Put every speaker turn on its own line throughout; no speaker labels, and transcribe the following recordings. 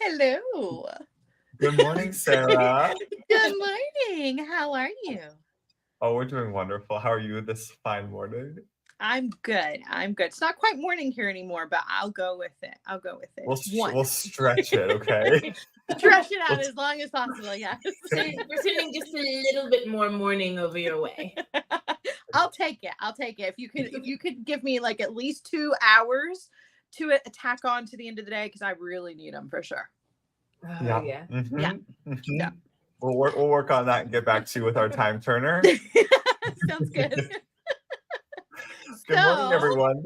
Hello.
Good morning, Sarah.
Good morning. How are you?
Oh, we're doing wonderful. How are you this fine morning?
I'm good. I'm good. It's not quite morning here anymore, but I'll go with it. I'll go with it. One.
We'll stretch it, okay?
Stretch it
We'll
out as long as possible. Yes.
We're sending just a little bit more morning over your way.
I'll take it. I'll take it. If you could give me like at least 2 hours to tack on to the end of the day, because I really need them for sure.
Yeah.
Yeah.
Mhm,
Yeah.
mhm.
Yeah.
We'll work on that and get back to you with our time turner.
Sounds good.
Good morning, everyone.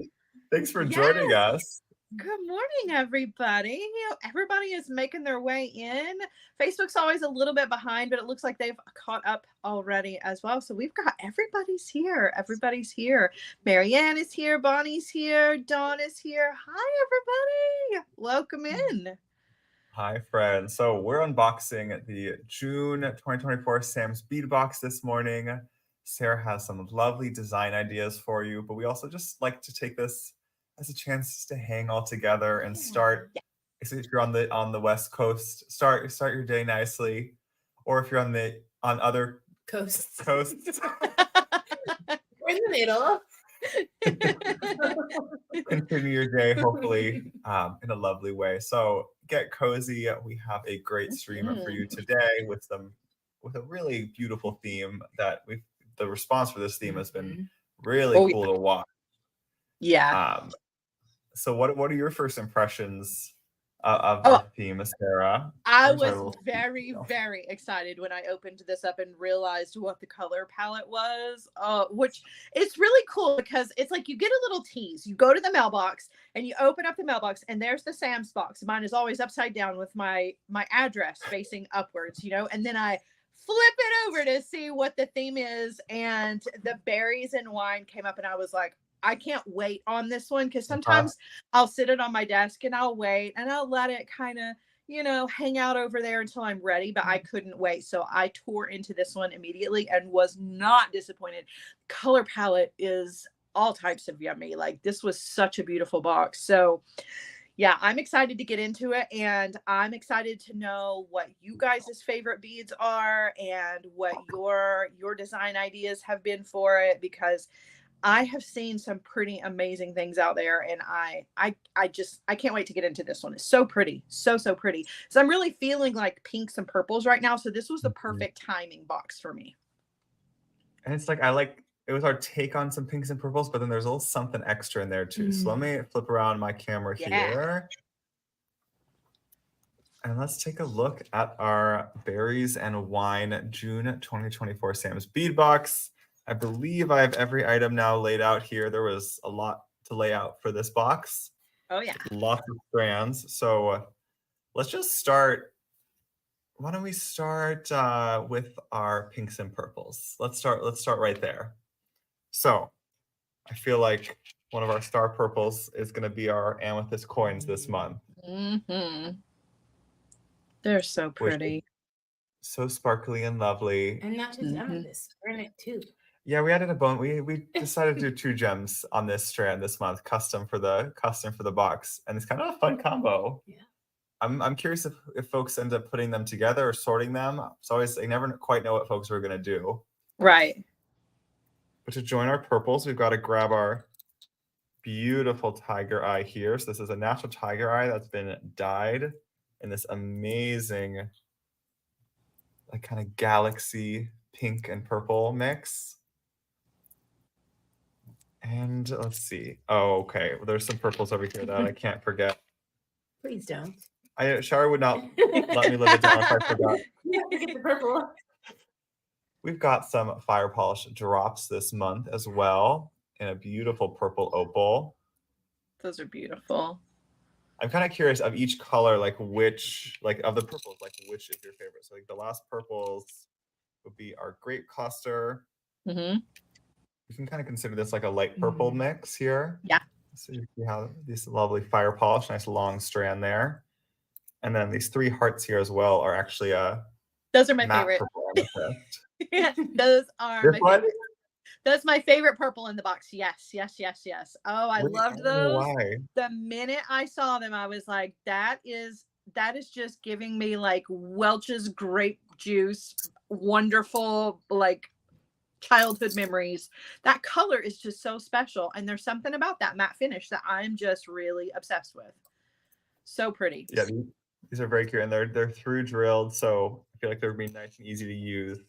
Thanks for joining us.
Good morning, everybody. Everybody is making their way in. Facebook's always a little bit behind, but it looks like they've caught up already as well. So we've got everybody's here. Everybody's here. Marianne is here. Bonnie's here. Dawn is here. Hi, everybody. Welcome in.
Hi, friends. So we're unboxing the June 2024 Sam's Bead box this morning. Sarah has some lovely design ideas for you, but we also just like to take this as a chance to hang all together and start. So if you're on the West Coast, start your day nicely, or if you're on other
Coasts.
We're
in the middle.
Continue your day, hopefully, in a lovely way. So get cozy. We have a great stream for you today with a really beautiful theme that the response for this theme has been really cool to watch.
Yeah.
So what are your first impressions of our theme, Sarah?
I was very, very excited when I opened this up and realized what the color palette was, which it's really cool because it's like you get a little tease. You go to the mailbox and you open up the mailbox and there's the Sam's box. Mine is always upside down with my address facing upwards, and then I flip it over to see what the theme is, and the berries and wine came up and I was like, I can't wait on this one, because sometimes I'll sit it on my desk and I'll wait and I'll let it kind of, hang out over there until I'm ready, but I couldn't wait. So I tore into this one immediately and was not disappointed. Color palette is all types of yummy. Like, this was such a beautiful box. So yeah, I'm excited to get into it, and I'm excited to know what you guys' favorite beads are and what your design ideas have been for it, because I have seen some pretty amazing things out there, and I can't wait to get into this one. It's so pretty. So pretty. So I'm really feeling like pinks and purples right now. So this was the perfect timing box for me.
And it's like, it was our take on some pinks and purples, but then there's a little something extra in there too. So let me flip around my camera here. And let's take a look at our berries and wine June 2024 Sam's Bead box. I believe I have every item now laid out here. There was a lot to lay out for this box.
Oh yeah.
Lots of strands. So let's just start. Why don't we start with our pinks and purples? Let's start right there. So I feel like one of our star purples is going to be our amethyst coins this month.
They're so pretty.
So sparkly and lovely.
And not just amethyst, we're in it too.
Yeah, we added a bone. We decided to do 2 gems on this strand this month, custom for the box, and it's kind of a fun combo.
Yeah.
I'm curious if folks end up putting them together or sorting them. It's always, I never quite know what folks are going to do.
Right.
But to join our purples, we've got to grab our beautiful tiger eye here. So this is a natural tiger eye that's been dyed in this amazing, like, kind of galaxy pink and purple mix. And let's see. Oh, okay. Well, there's some purples over here that I can't forget.
Please don't.
Shara would not let me live it down if I forgot.
You have to get the purple.
We've got some fire polish drops this month as well in a beautiful purple opal.
Those are beautiful.
I'm kind of curious of each color, like which, like of the purples, like which is your favorite? So like the last purples would be our grape cluster.
Mm-hmm.
You can kind of consider this like a light purple mix here.
Yeah.
So you see how this lovely fire polish, nice long strand there. And then these 3 hearts here as well are actually
those are my favorite. Yeah, those are my favorite. That's my favorite purple in the box. Yes. Oh, I loved those.
Why?
The minute I saw them, I was like, that is just giving me like Welch's grape juice, wonderful like childhood memories. That color is just so special, and there's something about that matte finish that I'm just really obsessed with. So pretty.
Yeah, these are very cute, and they're through drilled, so I feel like they're being nice and easy to use.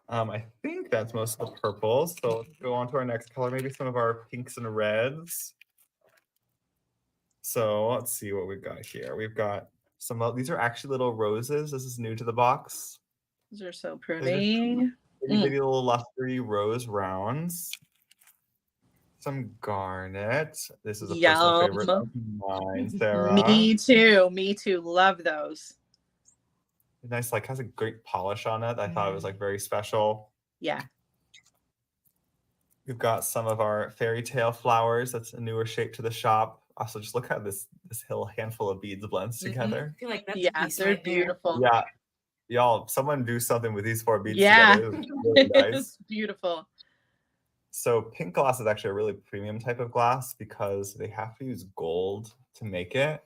I think that's most of the purples. So let's go on to our next color, maybe some of our pinks and reds. So let's see what we've got here. We've got some of these are actually little roses. This is new to the box.
These are so pretty.
Bitty little lustery rose rounds. Some garnet. This is a personal favorite of mine, Sarah.
Me too. Love those.
Nice, like has a great polish on it. I thought it was like very special.
Yeah.
We've got some of our fairy tale flowers. That's a newer shape to the shop. Also, just look how this whole handful of beads blends together.
I feel like that's
they're beautiful.
Yeah, y'all, someone do something with these 4 beads
together.
Together. It's really nice.
It's beautiful.
So pink glass is actually a really premium type of glass because they have to use gold to make it.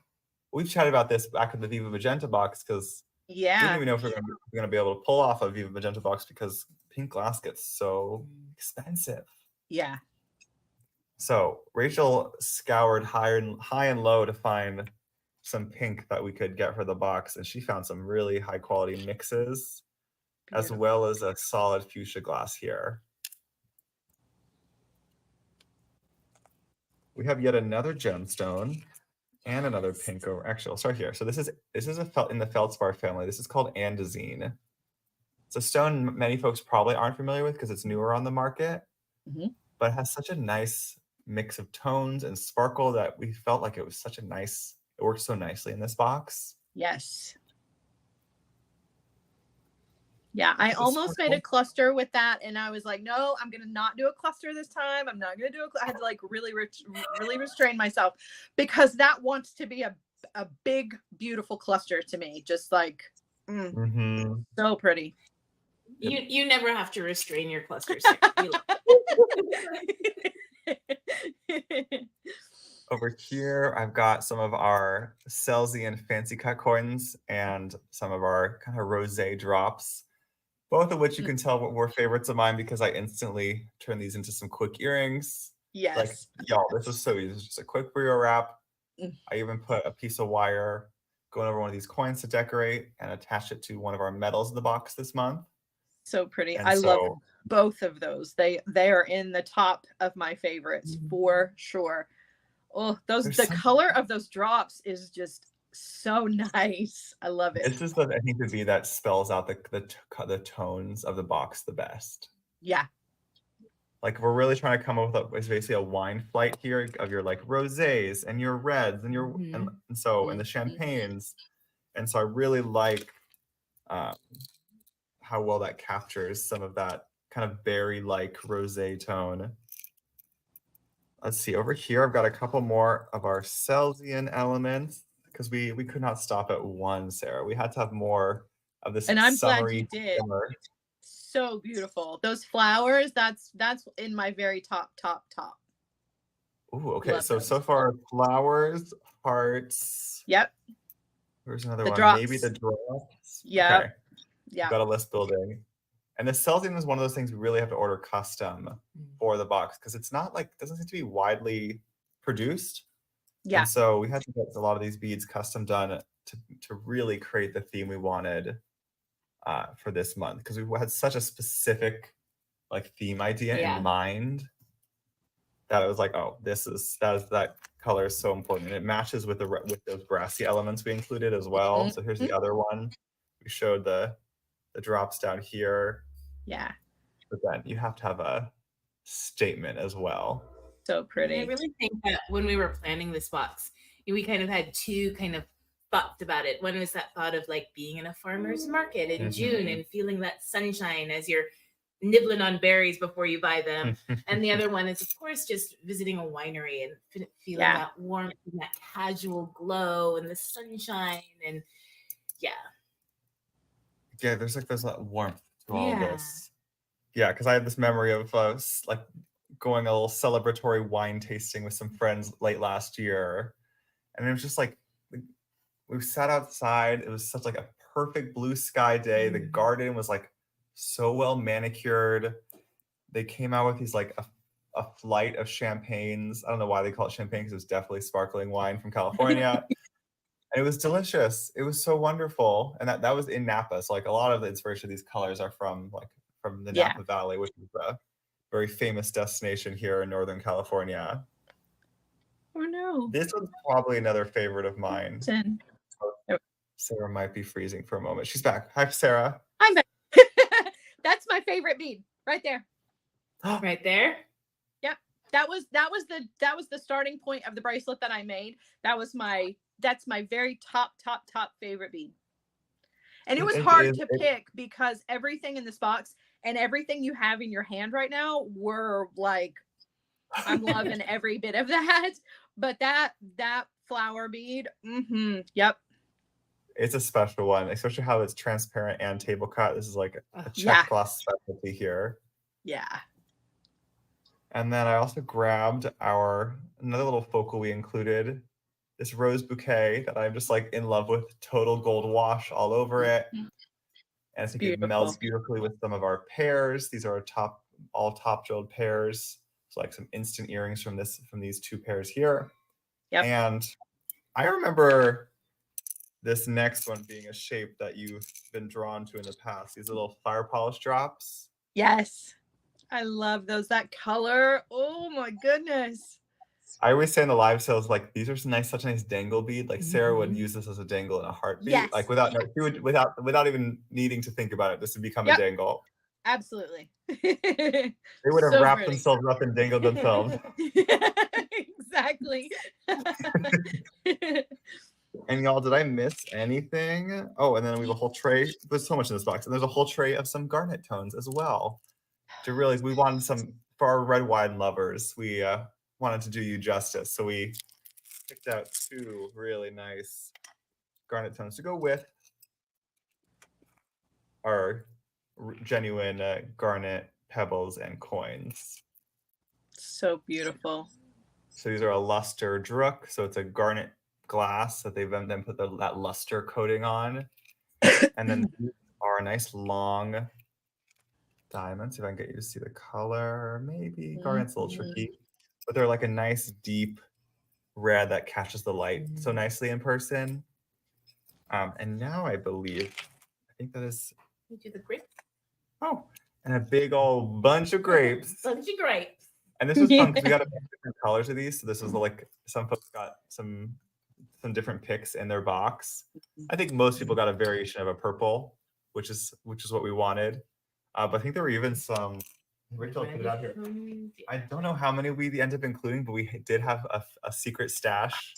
We've chatted about this back in the Viva Magenta box because we didn't even know if we're going to be able to pull off a Viva Magenta box because pink glass gets so expensive.
Yeah.
So Rachel scoured high and low to find some pink that we could get for the box, and she found some really high quality mixes, as well as a solid fuchsia glass here. We have yet another gemstone and another pink over. Actually, I'll start here. So this is in the feldspar family. This is called andazine. It's a stone many folks probably aren't familiar with because it's newer on the market, but it has such a nice mix of tones and sparkle that we felt like it was such a nice. It worked so nicely in this box.
Yes. Yeah, I almost made a cluster with that, and I was like, no, I'm gonna not do a cluster this time. I'm not gonna do I had to like really restrain myself because that wants to be a big, beautiful cluster to me. Just like so pretty.
You never have to restrain your clusters.
Over here, I've got some of our Celsian fancy cut coins and some of our kind of rosé drops, both of which you can tell were favorites of mine because I instantly turned these into some quick earrings.
Yes.
Like, y'all, this was so easy. This was just a quick burrito wrap. I even put a piece of wire going over one of these coins to decorate and attach it to one of our medals in the box this month.
So pretty. I love both of those. They are in the top of my favorites for sure. Oh, the color of those drops is just so nice. I love it.
This is I think the V that spells out the tones of the box the best.
Yeah.
Like we're really trying to come up with basically a wine flight here of your like rosés and your reds and your and the champagnes. And so I really like how well that captures some of that kind of berry-like rosé tone. Let's see, over here, I've got a couple more of our Celsian elements because we could not stop at one, Sarah. We had to have more of this.
And I'm glad you did. So beautiful. Those flowers, that's in my very top.
Ooh, okay. So far, flowers, hearts.
Yep.
There's another one.
Drops.
Maybe the drops.
Yeah.
Okay. Yeah. Got a list building. And the Celsian is one of those things we really have to order custom for the box because it's not like, doesn't seem to be widely produced. Yeah. And so we had to get a lot of these beads custom done to really create the theme we wanted for this month because we had such a specific like theme idea in mind that it was like, oh, that color is so important. And it matches with those brassy elements we included as well. So here's the other one. We showed the drops down here.
Yeah.
But then you have to have a statement as well.
So pretty.
I really think that when we were planning this box, we kind of had two kind of thoughts about it. One was that thought of like being in a farmer's market in June and feeling that sunshine as you're nibbling on berries before you buy them. And the other one is, of course, just visiting a winery and feeling that warmth and that casual glow and the sunshine. And
there's that warmth to all of this. Yeah, because I have this memory of like going a little celebratory wine tasting with some friends late last year, and it was just like we sat outside. It was such like a perfect blue sky day. The garden was like so well manicured. They came out with these like a flight of champagnes. I don't know why they call it champagne because it was definitely sparkling wine from California. And it was delicious. It was so wonderful. And that was in Napa. So like a lot of the inspiration of these colors are from the Napa Valley, which is a very famous destination here in Northern California.
Oh no.
This was probably another favorite of mine.
Oh.
Sara might be freezing for a moment. She's back. Hi, Sara.
I'm back. That's my favorite bead right there.
Right there.
Yep. That was the starting point of the bracelet that I made. That's my very top favorite bead. And it was hard to pick because everything in this box and everything you have in your hand right now were like, I'm loving every bit of that. But that flower bead, yep.
It's a special one, especially how it's transparent and table cut. This is like a check glass specialty here.
Yeah.
And then I also grabbed another little focal we included, this rose bouquet that I'm just like in love with, total gold wash all over it. And I think it melds beautifully with some of our pears. These are all top jeweled pears. So like some instant earrings from these two pairs here.
Yep.
And I remember this next one being a shape that you've been drawn to in the past. These little fire polish drops.
Yes. I love those. That color. Oh my goodness.
I always say in the live sales, like, these are such a nice dangle bead. Like Sara would use this as a dangle in a heartbeat.
Yes.
Like without even needing to think about it, this would become a dangle.
Absolutely.
They would have wrapped themselves up and dangled themselves.
Exactly.
And y'all, did I miss anything? Oh, and then we have a whole tray. There's so much in this box. And there's a whole tray of some garnet tones as well. We wanted some, for our red wine lovers, we wanted to do you justice. So we picked out two really nice garnet tones to go with our genuine garnet pebbles and coins.
So beautiful.
So these are a luster drook. So it's a garnet glass that they've then put that luster coating on. And then these are a nice long diamond. See if I can get you to see the color. Maybe garnet's a little tricky, but they're like a nice deep red that catches the light so nicely in person. And now I think that is.
You do the grape.
Oh, and a big old bunch of grapes.
Bunch of grapes.
And this was fun because we got a bunch of different colors of these. So this was like, some folks got some different picks in their box. I think most people got a variation of a purple, which is what we wanted. But I think there were even some. Rachel put it out here. I don't know how many we ended up including, but we did have a secret stash.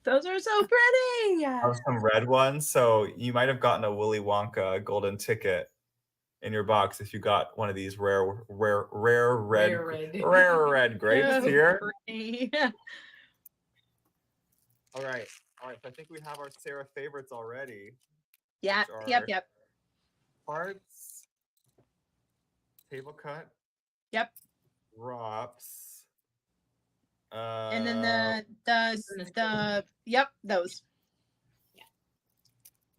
Those are so pretty.
Of some red ones. So you might have gotten a Willy Wonka golden ticket in your box if you got one of these rare red grapes here. All right. So I think we have our Sara favorites already.
Yeah. Yep.
Hearts. Table cut.
Yep.
Drops.
And then the those.
Yeah.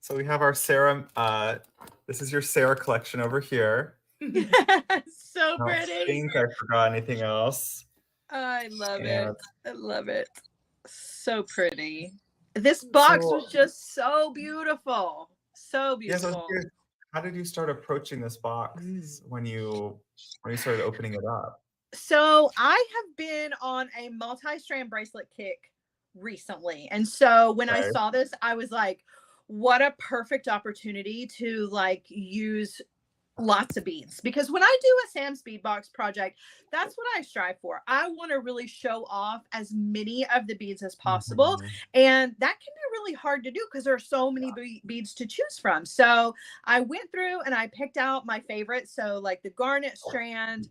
So we have our Sara. This is your Sara collection over here.
So pretty.
I think I forgot anything else.
I love it. I love it. So pretty. This box was just so beautiful. So beautiful.
Yeah, how did you start approaching this box when you started opening it up?
So I have been on a multi-strand bracelet kick recently. And so when I saw this, I was like, what a perfect opportunity to like use lots of beads, because when I do a Sam's Bead Box project, that's what I strive for. I want to really show off as many of the beads as possible. And that can be really hard to do because there are so many beads to choose from. So I went through and I picked out my favorites. So like the garnet strand,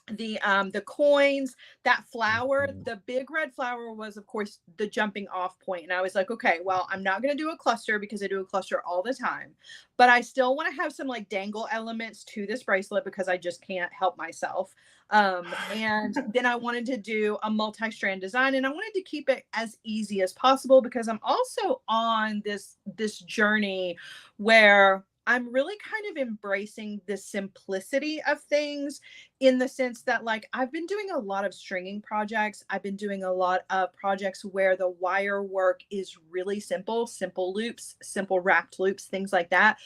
the coins, that flower.
Mhm.
The big red flower was of course the jumping off point, and I was like, okay, well, I'm not going to do a cluster because I do a cluster all the time, but I still want to have some like dangle elements to this bracelet because I just can't help myself. And then I wanted to do a multi-strand design, and I wanted to keep it as easy as possible because I'm also on this journey where I'm really kind of embracing the simplicity of things, in the sense that like I've been doing a lot of stringing projects. I've been doing a lot of projects where the wire work is really simple loops, simple wrapped loops, things like that.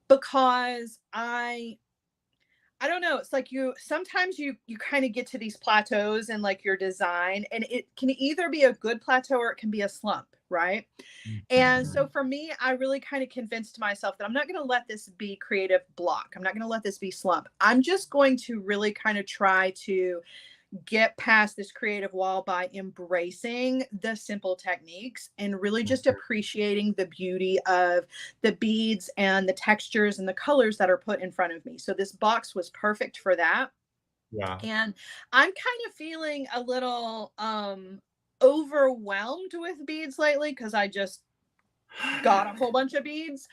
Because I don't know, it's like you sometimes you kind of get to these plateaus in like your design, and it can either be a good plateau or it can be a slump, right? And so
Mhm.
for me, I really kind of convinced myself that I'm not going to let this be creative block. I'm not going to let this be slump. I'm just going to really kind of try to get past this creative wall by embracing the simple techniques and really just
Mhm.
appreciating the beauty of the beads and the textures and the colors that are put in front of me. So this box was perfect for that.
Yeah.
And I'm kind of feeling a little overwhelmed with beads lately because I just got a whole bunch of beads.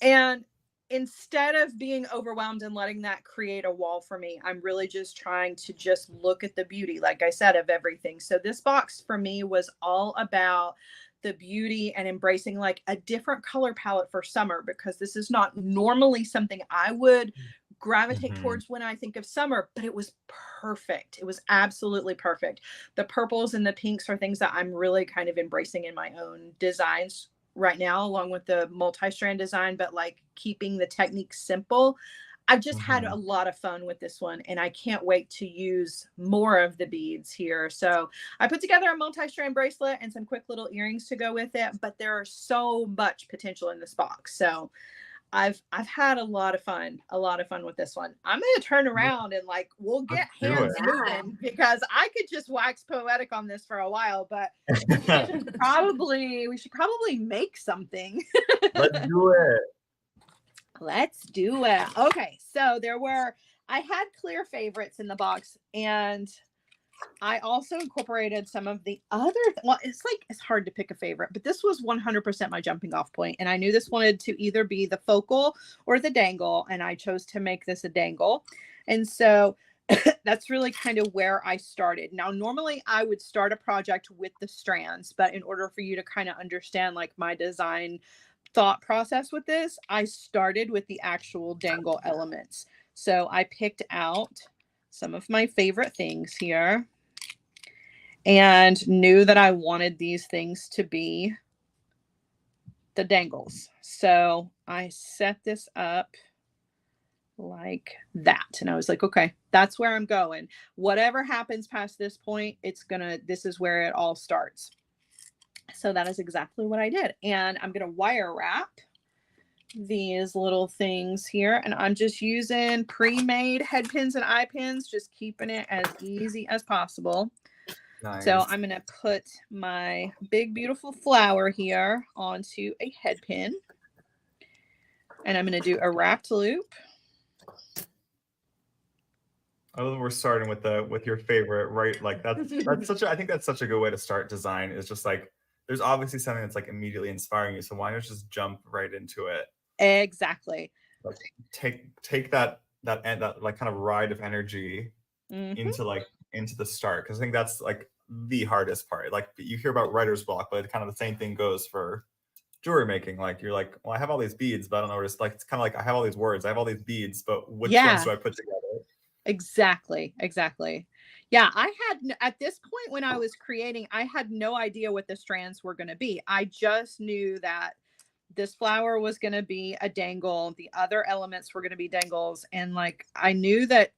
And instead of being overwhelmed and letting that create a wall for me, I'm really just trying to just look at the beauty, like I said, of everything. So this box for me was all about the beauty and embracing like a different color palette for summer, because this is not normally something I would gravitate
Mhm.
towards when I think of summer, but it was perfect. It was absolutely perfect. The purples and the pinks are things that I'm really kind of embracing in my own designs right now, along with the multi-strand design, but like keeping the technique simple. I've just had a
Mhm.
lot of fun with this one, and I can't wait to use more of the beads here. So I put together a multi-strand bracelet and some quick little earrings to go with it, but there are so much potential in this box. So I've had a lot of fun with this one. I'm gonna turn around and like we'll
Let's
get
do it.
hands
Yeah.
moving, because I could just wax poetic on this for a while, but we should probably make something.
Let's do it.
Let's do it. Okay, so I had clear favorites in the box, and I also incorporated some of the other, well, it's hard to pick a favorite, but this was 100% my jumping off point. And I knew this wanted to either be the focal or the dangle, and I chose to make this a dangle. And so that's really kind of where I started. Now, normally I would start a project with the strands, but in order for you to kind of understand like my design thought process with this, I started with the actual dangle elements. So I picked out some of my favorite things here and knew that I wanted these things to be the dangles. So I set this up like that. And I was like, okay, that's where I'm going. Whatever happens past this point, this is where it all starts. So that is exactly what I did. And I'm going to wire wrap these little things here. And I'm just using pre-made head pins and eye pins, just keeping it as easy as possible. So
Nice.
I'm going to put my big, beautiful flower here onto a head pin. And I'm going to do a wrapped loop.
I love we're starting with your favorite, right? Like that's such a I think that's such a good way to start design, is just like there's obviously something that's like immediately inspiring you. So why not just jump right into it?
Exactly.
Like take that like kind of ride of energy
Hmm.
into the start. Because I think that's like the hardest part. Like you hear about writer's block, but kind of the same thing goes for jewelry making. Like you're like, well, I have all these beads, but I don't know where to, like it's kind of like I have all these words, I have all these beads, but which ones
Yeah,
do I put together?
exactly. Exactly. Yeah, at this point when I was creating, I had no idea what the strands were going to be. I just knew that this flower was going to be a dangle, the other elements were going to be dangles, and like I knew that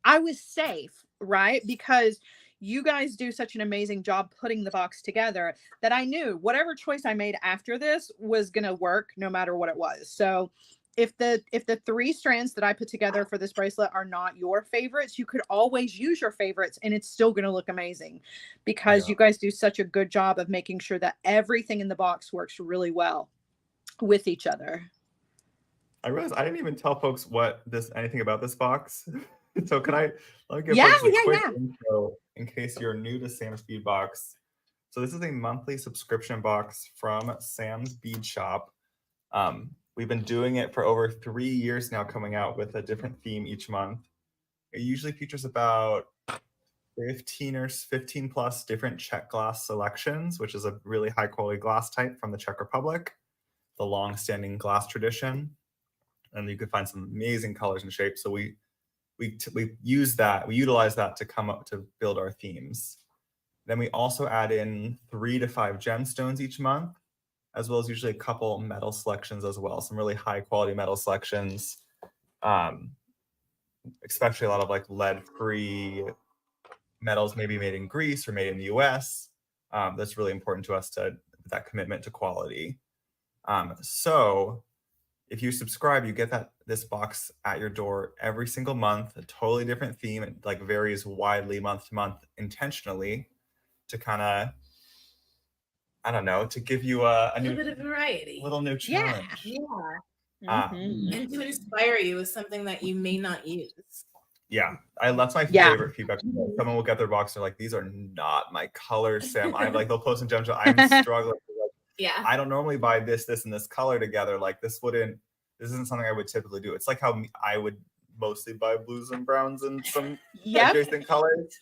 I was safe, right? Because you guys do such an amazing job putting the box together that I knew whatever choice I made after this was going to work no matter what it was. So if the three strands that I put together for this bracelet are not your favorites, you could always use your favorites and it's still going to look amazing, because
Yeah.
you guys do such a good job of making sure that everything in the box works really well with each other.
I realized I didn't even tell folks anything about this box. So let me give
Yeah,
folks a
yeah,
quick
yeah.
intro in case you're new to Sam's Bead Box. So this is a monthly subscription box from Sam's Bead Shop. We've been doing it for over 3 years now, coming out with a different theme each month. It usually features about 15 plus different Czech glass selections, which is a really high quality glass type from the Czech Republic, the long-standing glass tradition. And you can find some amazing colors and shapes. So we utilize that to come up to build our themes. Then we also add in 3 to 5 gemstones each month, as well as usually a couple metal selections as well. Some really high quality metal selections, especially a lot of like lead-free metals, maybe made in Greece or made in the US. That's really important to us, that commitment to quality. So if you subscribe, you get this box at your door every single month, a totally different theme. It like varies widely month to month intentionally to kind of, I don't know, to give you a
little bit of variety,
little new challenge.
Yeah. And to inspire you with something that you may not use.
Yeah, that's my favorite feedback. Someone will get their box, they're like, "These are not my colors, Sam." I'm like, they'll post in Gem. I'm struggling.
Yeah,
I don't normally buy this, and this color together. Like this isn't something I would typically do. It's like how I would mostly buy blues and browns and some adjacent colors.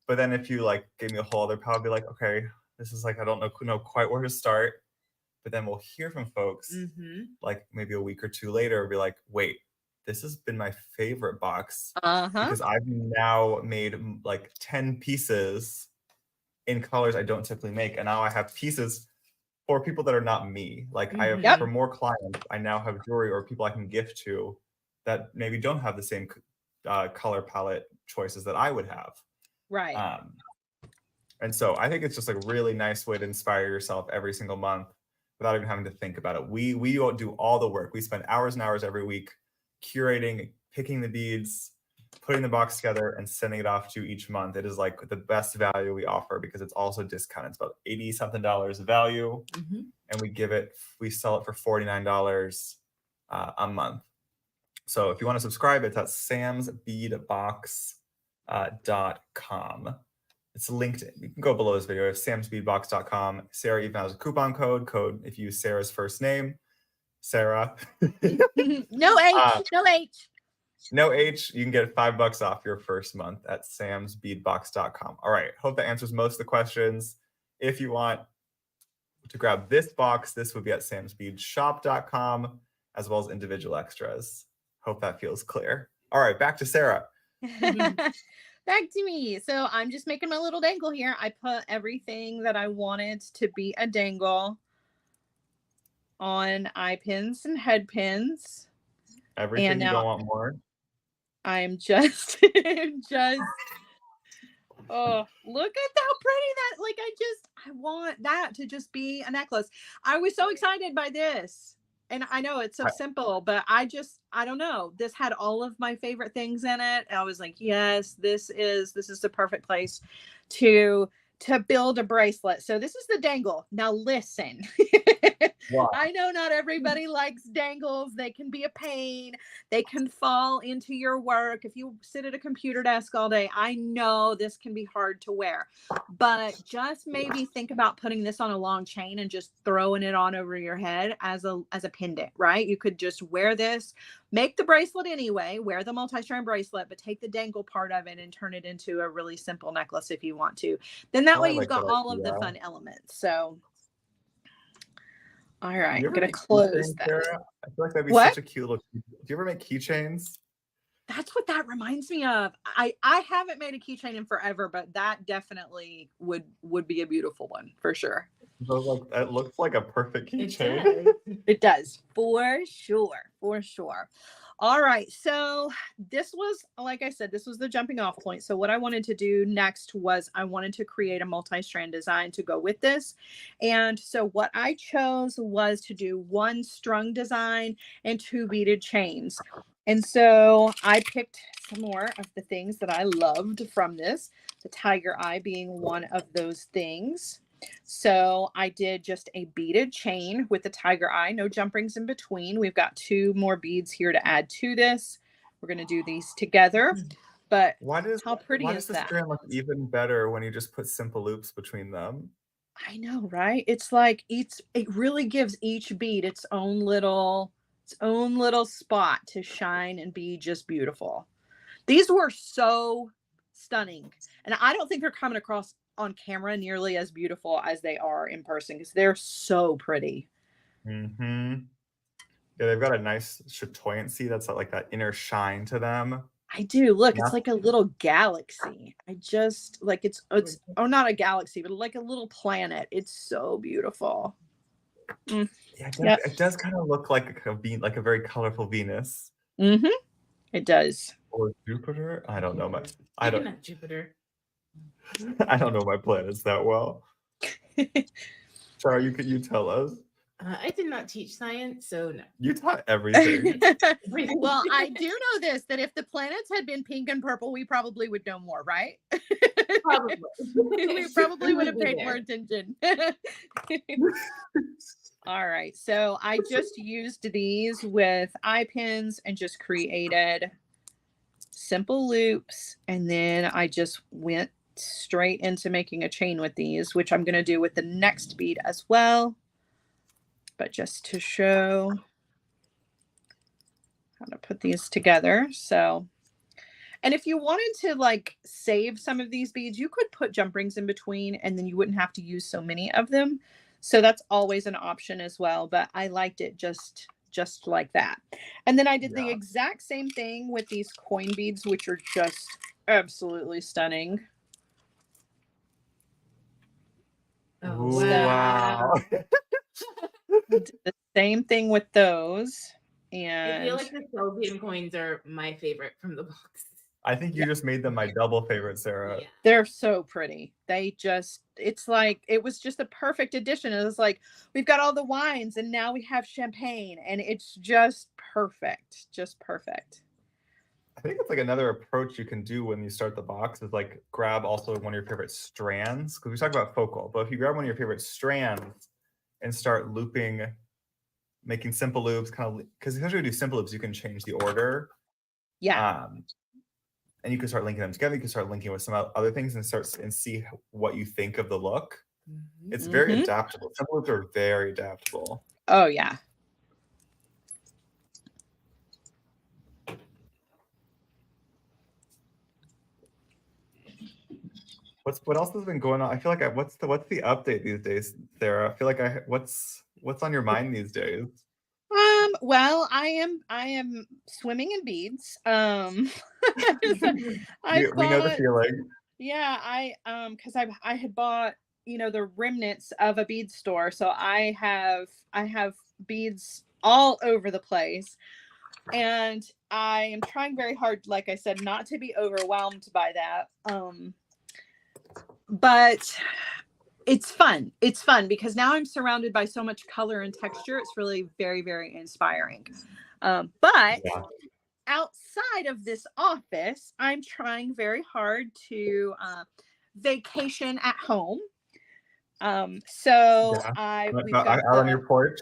But then if you like gave me a whole other palette, I'd be like, okay, this is like, I don't know quite where to start. But then we'll hear from folks like maybe a week or two later, be like, wait, this has been my favorite box because I've now made like 10 pieces in colors I don't typically make. And now I have pieces for people that are not me. Like I have for more clients, I now have jewelry or people I can gift to that maybe don't have the same color palette choices that I would have.
Right.
And so I think it's just a really nice way to inspire yourself every single month without even having to think about it. We do all the work. We spend hours and hours every week curating, picking the beads, putting the box together, and sending it off to each month. It is like the best value we offer because it's also discounted. It's about $80-something value, and we sell it for $49 a month. So if you want to subscribe, it's at samsbeadbox.com. It's linked. You can go below this video. It's samsbeadbox.com. Sara even has a coupon code if you use Sarah's first name, Sara.
No H.
No H. You can get $5 off your first month at samsbeadbox.com. All right. Hope that answers most of the questions. If you want to grab this box, this would be at samsbeadshop.com, as well as individual extras. Hope that feels clear. All right. Back to Sara.
Back to me. So I'm just making my little dangle here. I put everything that I wanted to be a dangle on eye pins and head pins.
Everything and you don't want more.
I'm just oh, look at how pretty that, like, I want that to just be a necklace. I was so excited by this. And I know it's so simple, but I don't know. This had all of my favorite things in it. I was like, yes, this is the perfect place to build a bracelet. So this is the dangle. Now listen, wow. I know not everybody likes dangles. They can be a pain. They can fall into your work. If you sit at a computer desk all day, I know this can be hard to wear, but just maybe think about putting this on a long chain and just throwing it on over your head as a pendant, right? You could just wear this, make the bracelet anyway, wear the multi-strand bracelet, but take the dangle part of it and turn it into a really simple necklace if you want to. Then that way you've got all of the fun elements. So, all right, I'm going to close that.
I feel like that'd be such a cute look. Do you ever make keychains?
That's what that reminds me of. I haven't made a keychain in forever, but that definitely would be a beautiful one for sure.
It looks like a perfect keychain.
It does, for sure. All right, so this was, like I said, this was the jumping off point. So what I wanted to do next was I wanted to create a multi-strand design to go with this. And so what I chose was to do 1 strung design and 2 beaded chains. And so I picked some more of the things that I loved from this, the tiger eye being one of those things. So I did just a beaded chain with the tiger eye, no jump rings in between. We've got 2 more beads here to add to this. We're going to do these together. But how pretty
why
is
does the
that?
strand look even better when you just put simple loops between them?
I know, right? It's like it really gives each bead its own little spot to shine and be just beautiful. These were so stunning. And I don't think they're coming across on camera nearly as beautiful as they are in person because they're so pretty.
Mm-hmm. Yeah, they've got a nice chatoyancy that's like that inner shine to them.
I do. Look, it's like a little galaxy. I just like it's not a galaxy, but like a little planet. It's so beautiful.
Yeah, it does kind of look like a very colorful Venus.
Mm-hmm. It does.
Or Jupiter? I don't know much.
Not Jupiter.
I don't know my planets that well. Sara, you tell us.
I did not teach science, so no.
You taught everything.
Well, I do know this, that if the planets had been pink and purple, we probably would know more, right?
Probably.
We probably would have paid more attention. All right. So I just used these with eye pins and just created simple loops. And then I just went straight into making a chain with these, which I'm going to do with the next bead as well. But just to show how to put these together. So, and if you wanted to like save some of these beads, you could put jump rings in between and then you wouldn't have to use so many of them. So that's always an option as well. But I liked it just like that. And then I did the exact same thing with these coin beads, which are just absolutely stunning.
Oh, wow.
Did the same thing with those. And
I feel like the Sylvian coins are my favorite from the box.
I think you just made them my double favorite, Sara.
Yeah. They're so pretty. It's like, it was just a perfect addition. It was like, we've got all the wines and now we have champagne and it's just perfect. Just perfect.
I think it's like another approach you can do when you start the box is like grab also one of your favorite strands. Because we talked about focal, but if you grab one of your favorite strands and start looping, making simple loops, kind of, because especially when you do simple loops, you can change the order.
Yeah.
And you can start linking them together. You can start linking with some other things and see what you think of the look. Mm-hmm. It's very adaptable. Simple loops are very adaptable.
Oh yeah.
What else has been going on? I feel like what's the update these days, Sara? I feel like what's on your mind these days?
Well, I am swimming in beads.
We know the feeling.
Yeah, because I had bought, the remnants of a bead store, so I have beads all over the place, and I am trying very hard, like I said, not to be overwhelmed by that. But it's fun. It's fun because now I'm surrounded by so much color and texture. It's really very, very inspiring. But outside of this office, I'm trying very hard to vacation at home. We've got
out on your porch.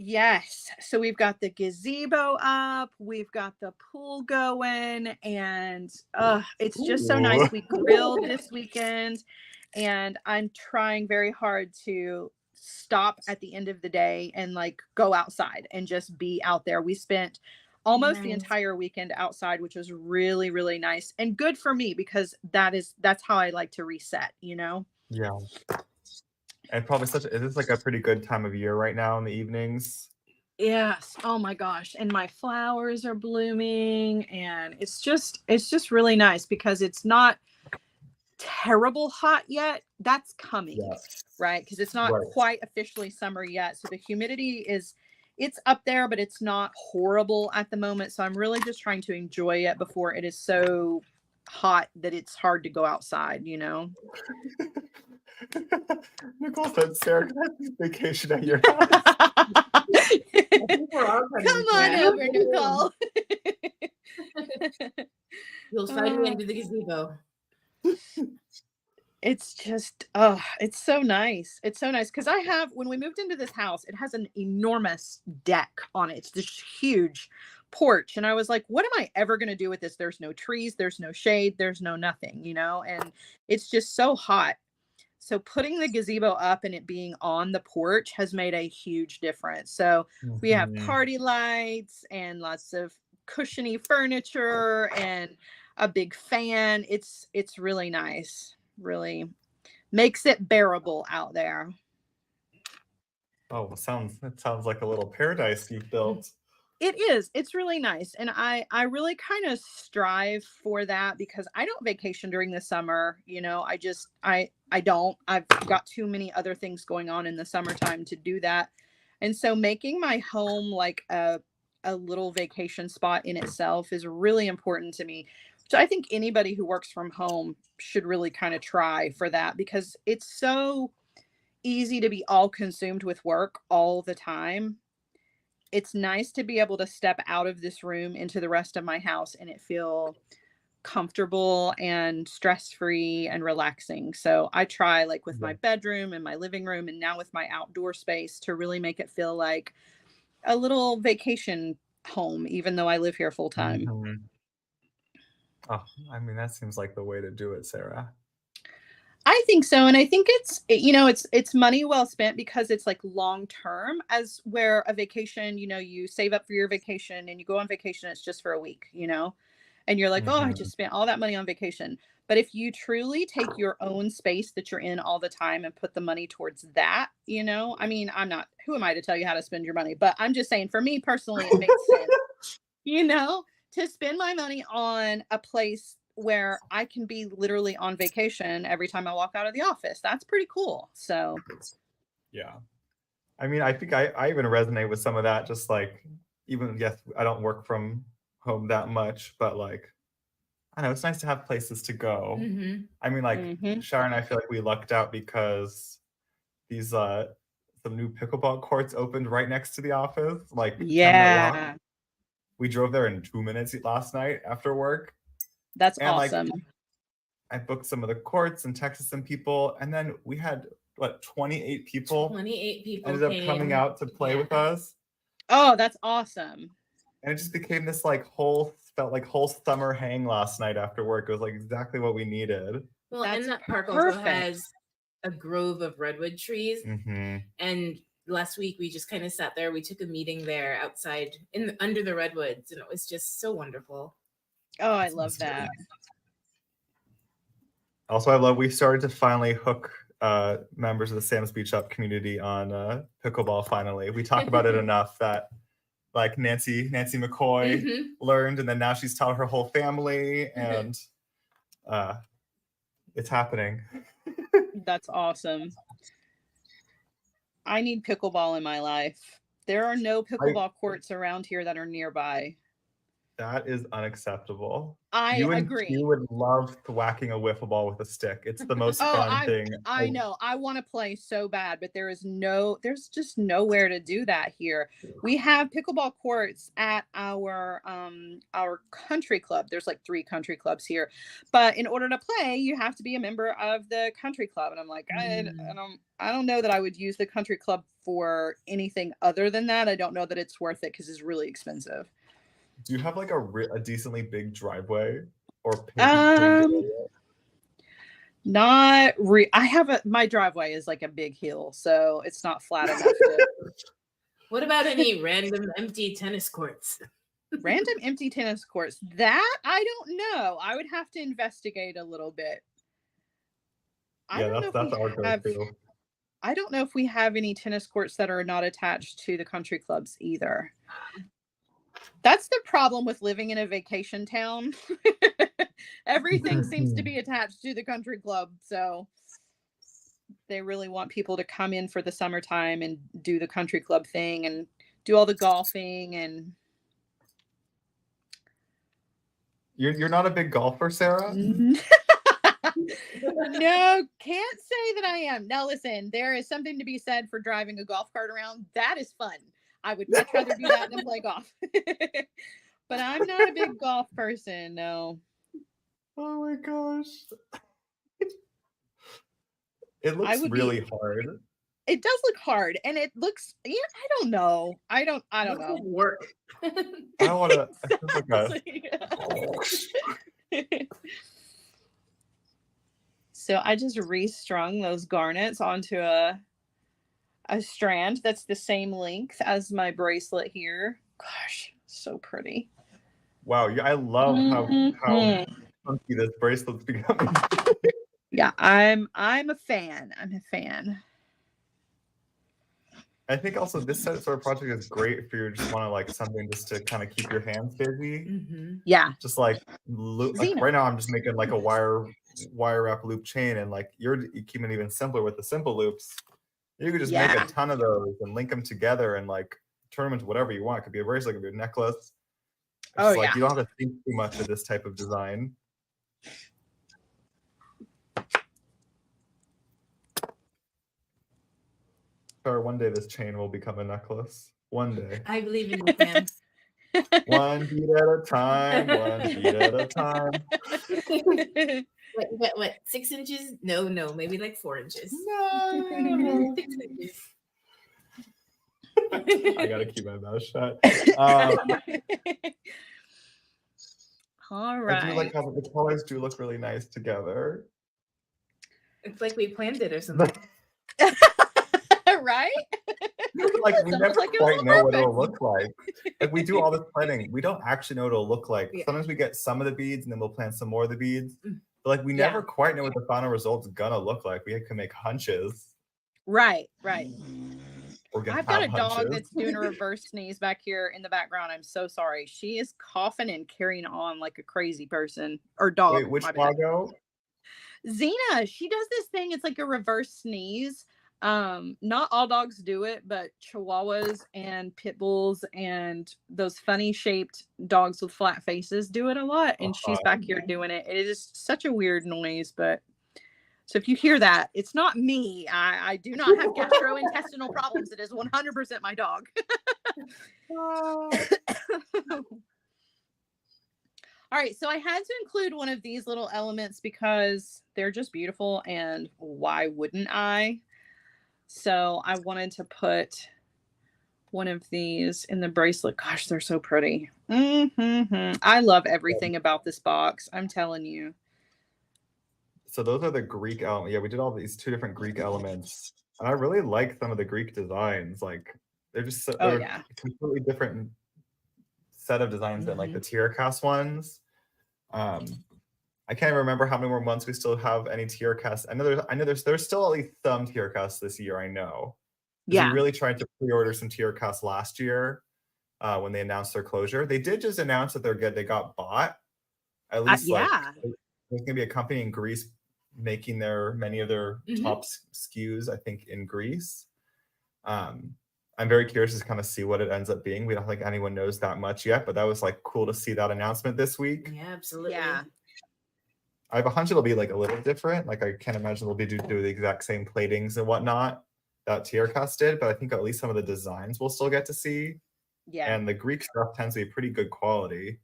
Yes. So we've got the gazebo up, we've got the pool going, and it's just so nice. We grilled this weekend, and I'm trying very hard to stop at the end of the day and like go outside and just be out there. We spent almost the entire weekend outside, which was really, really nice and good for me because that's how I like to reset, Yeah.
And probably it is like a pretty good time of year right now in the evenings.
Yes. Oh my gosh. And my flowers are blooming, and it's just really nice because it's not terrible hot yet. That's coming, right? Because it's not quite officially summer yet. So the humidity it's up there, but it's not horrible at the moment. So I'm really just trying to enjoy it before it is so hot that it's hard to go outside,
Nicole said, Sara, can I have a vacation at your house?
Come on over, Nicole.
You'll find me under the gazebo.
It's just, it's so nice. It's so nice because when we moved into this house, it has an enormous deck on it. It's this huge porch, and I was like, what am I ever going to do with this? There's no trees, there's no shade, there's no nothing, and it's just so hot. So putting the gazebo up and it being on the porch has made a huge difference. So we have party lights and lots of cushiony furniture and a big fan. It's really nice. Really makes it bearable out there.
Oh, it sounds like a little paradise you've built.
It is. It's really nice. And I really kind of strive for that because I don't vacation during the summer. I don't. I've got too many other things going on in the summertime to do that. And so making my home like a little vacation spot in itself is really important to me. So I think anybody who works from home should really kind of try for that because it's so easy to be all consumed with work all the time. It's nice to be able to step out of this room into the rest of my house and it feel comfortable and stress-free and relaxing. So I try like with my bedroom and my living room and now with my outdoor space to really make it feel like a little vacation home, even though I live here full time.
Oh, I mean, that seems like the way to do it, Sara.
I think so. And I think it's money well spent because it's like long term, as where a vacation, you save up for your vacation and you go on vacation, it's just for a week, and you're like, oh, I just spent all that money on vacation. But if you truly take your own space that you're in all the time and put the money towards that, I mean, who am I to tell you how to spend your money? But I'm just saying for me personally, it makes sense, to spend my money on a place where I can be literally on vacation every time I walk out of the office. That's pretty cool. So
yeah, I mean, I think I even resonate with some of that. Just like, even, yes, I don't work from home that much, but like, I know it's nice to have places to go. I mean, like Sara and I feel like we lucked out because these some new pickleball courts opened right next to the office. Like 10-minute walk. We drove there in 2 minutes last night after work.
That's awesome.
Like, I booked some of the courts and texted some people, and then we had 28 people.
28 people
ended up coming out to play with us.
Oh, that's awesome.
And it just became this whole summer hang last night after work. It was like exactly what we needed.
Well, and that park also has a grove of redwood trees. And last week we just kind of sat there. We took a meeting there outside under the redwoods, and it was just so wonderful.
Oh, I love that.
Also, we started to finally hook members of the Sam's Beach Up community on pickleball. Finally, we talk about it enough that like Nancy McCoy learned, and then now she's taught her whole family, and it's happening.
That's awesome. I need pickleball in my life. There are no pickleball courts around here that are nearby.
That is unacceptable.
I agree.
You would love whacking a wiffle ball with a stick. It's the most fun thing.
I know. I want to play so bad, but there's just nowhere to do that here. We have pickleball courts at our country club. There's like 3 country clubs here, but in order to play, you have to be a member of the country club. And I'm like, I don't know that I would use the country club for anything other than that. I don't know that it's worth it because it's really expensive.
Do you have like a decently big driveway or?
My driveway is like a big hill, so it's not flat enough.
What about any random empty tennis courts?
Random empty tennis courts? That I don't know. I would have to investigate a little bit.
That's our go-to.
I don't know if we have any tennis courts that are not attached to the country clubs either. That's the problem with living in a vacation town. Everything seems to be attached to the country club. So they really want people to come in for the summertime and do the country club thing and do all the golfing. And
you're not a big golfer, Sara?
No, can't say that I am. Now listen, there is something to be said for driving a golf cart around. That is fun. I would much rather do that than play golf. But I'm not a big golf person, no.
Oh my gosh. It looks really hard.
it does look hard, and it looks, yeah, I don't know. I don't
Looks
know.
like work.
I don't want to.
Exactly. So I just restrung those garnets onto a strand that's the same length as my bracelet here. Gosh, so pretty.
Wow, I love how
Mhm.
funky this bracelet's becoming.
Yeah, I'm a fan. I'm a fan.
I think also this sort of project is great if you just want to like something just to kind of keep your hands busy.
Mm-hmm.
Yeah.
Just like loop. Like right now, I'm just making like a wire wrap loop chain, and like you're keeping it even simpler with the simple loops. You could just make a ton of those and link them together and like turn them into whatever you want. It could be a bracelet, it could be a necklace. It's like you don't have to think too much of this type of design. Or one day this chain will become a necklace. One day.
I believe in you, Pam.
One bead at a time. One bead at a time.
What? 6 inches? No, maybe like 4 inches.
No.
6 inches.
I gotta keep my mouth shut.
All right.
I do like how the colors do look really nice together.
It's like we planned it or something.
Right?
Like we never quite know what it'll look like. Like we do all this planning. We don't actually know what it'll look like. Yeah. Sometimes we get some of the beads and then we'll plan some more of the beads. But like we never quite know what the final result's gonna look like. We can make hunches.
Right.
I've
got a dog that's doing a reverse sneeze back here in the background. I'm so sorry. She is coughing and carrying on like a crazy person or dog.
Wait, which doggo?
Xena. She does this thing. It's like a reverse sneeze. Not all dogs do it, but Chihuahuas and Pit Bulls and those funny shaped dogs with flat faces do it a lot. And she's back here doing it. It is such a weird noise, but so if you hear that, it's not me. I do not have gastrointestinal problems. It is 100% my dog. All right, so I had to include one of these little elements because they're just beautiful, and why wouldn't I? So I wanted to put one of these in the bracelet. Gosh, they're so pretty. I love everything about this box. I'm telling you.
So those are the Greek elements. Yeah, we did all these 2 different Greek elements. And I really like some of the Greek designs. Like they're just they're a completely different set of designs than like the tier cast ones. I can't remember how many more months we still have any tier casts. I know there's still at least some tier casts this year, I know. Yeah. We really tried to pre-order some tier casts last year when they announced their closure. They did just announce that they're good. They got bought. At least like there's gonna be a company in Greece making many of their top SKUs, I think, in Greece. I'm very curious to kind of see what it ends up being. We don't think anyone knows that much yet, but that was like cool to see that announcement this week.
Yeah, absolutely.
Yeah.
I have a hunch it'll be like a little different. Like I can't imagine they'll do the exact same platings and whatnot that Tiercast did, but I think at least some of the designs we'll still get to see. Yeah. And the Greek stuff tends to be pretty good quality.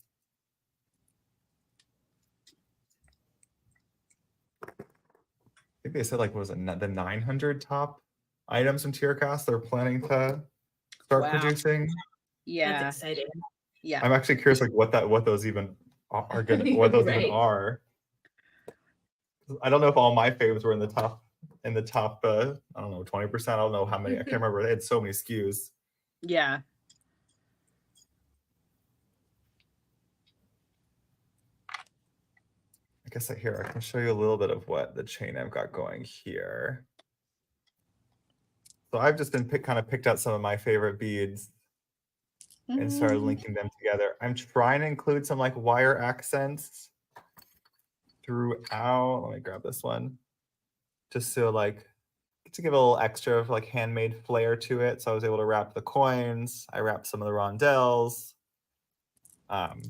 I think they said like, what was it, the 900 top items from Tiercast they're planning to start producing.
Yeah.
That's exciting.
Yeah.
I'm actually curious like what those even are gonna what those even are. I don't know if all my faves were in the top I don't know, 20%. I don't know how many. I can't remember. They had so many SKUs.
Yeah.
I guess here I can show you a little bit of what the chain I've got going here. So I've just been picked out some of my favorite beads and started linking them together. I'm trying to include some like wire accents throughout. Let me grab this one. Just so like to give a little extra of like handmade flair to it. So I was able to wrap the coins. I wrapped some of the rondelles. And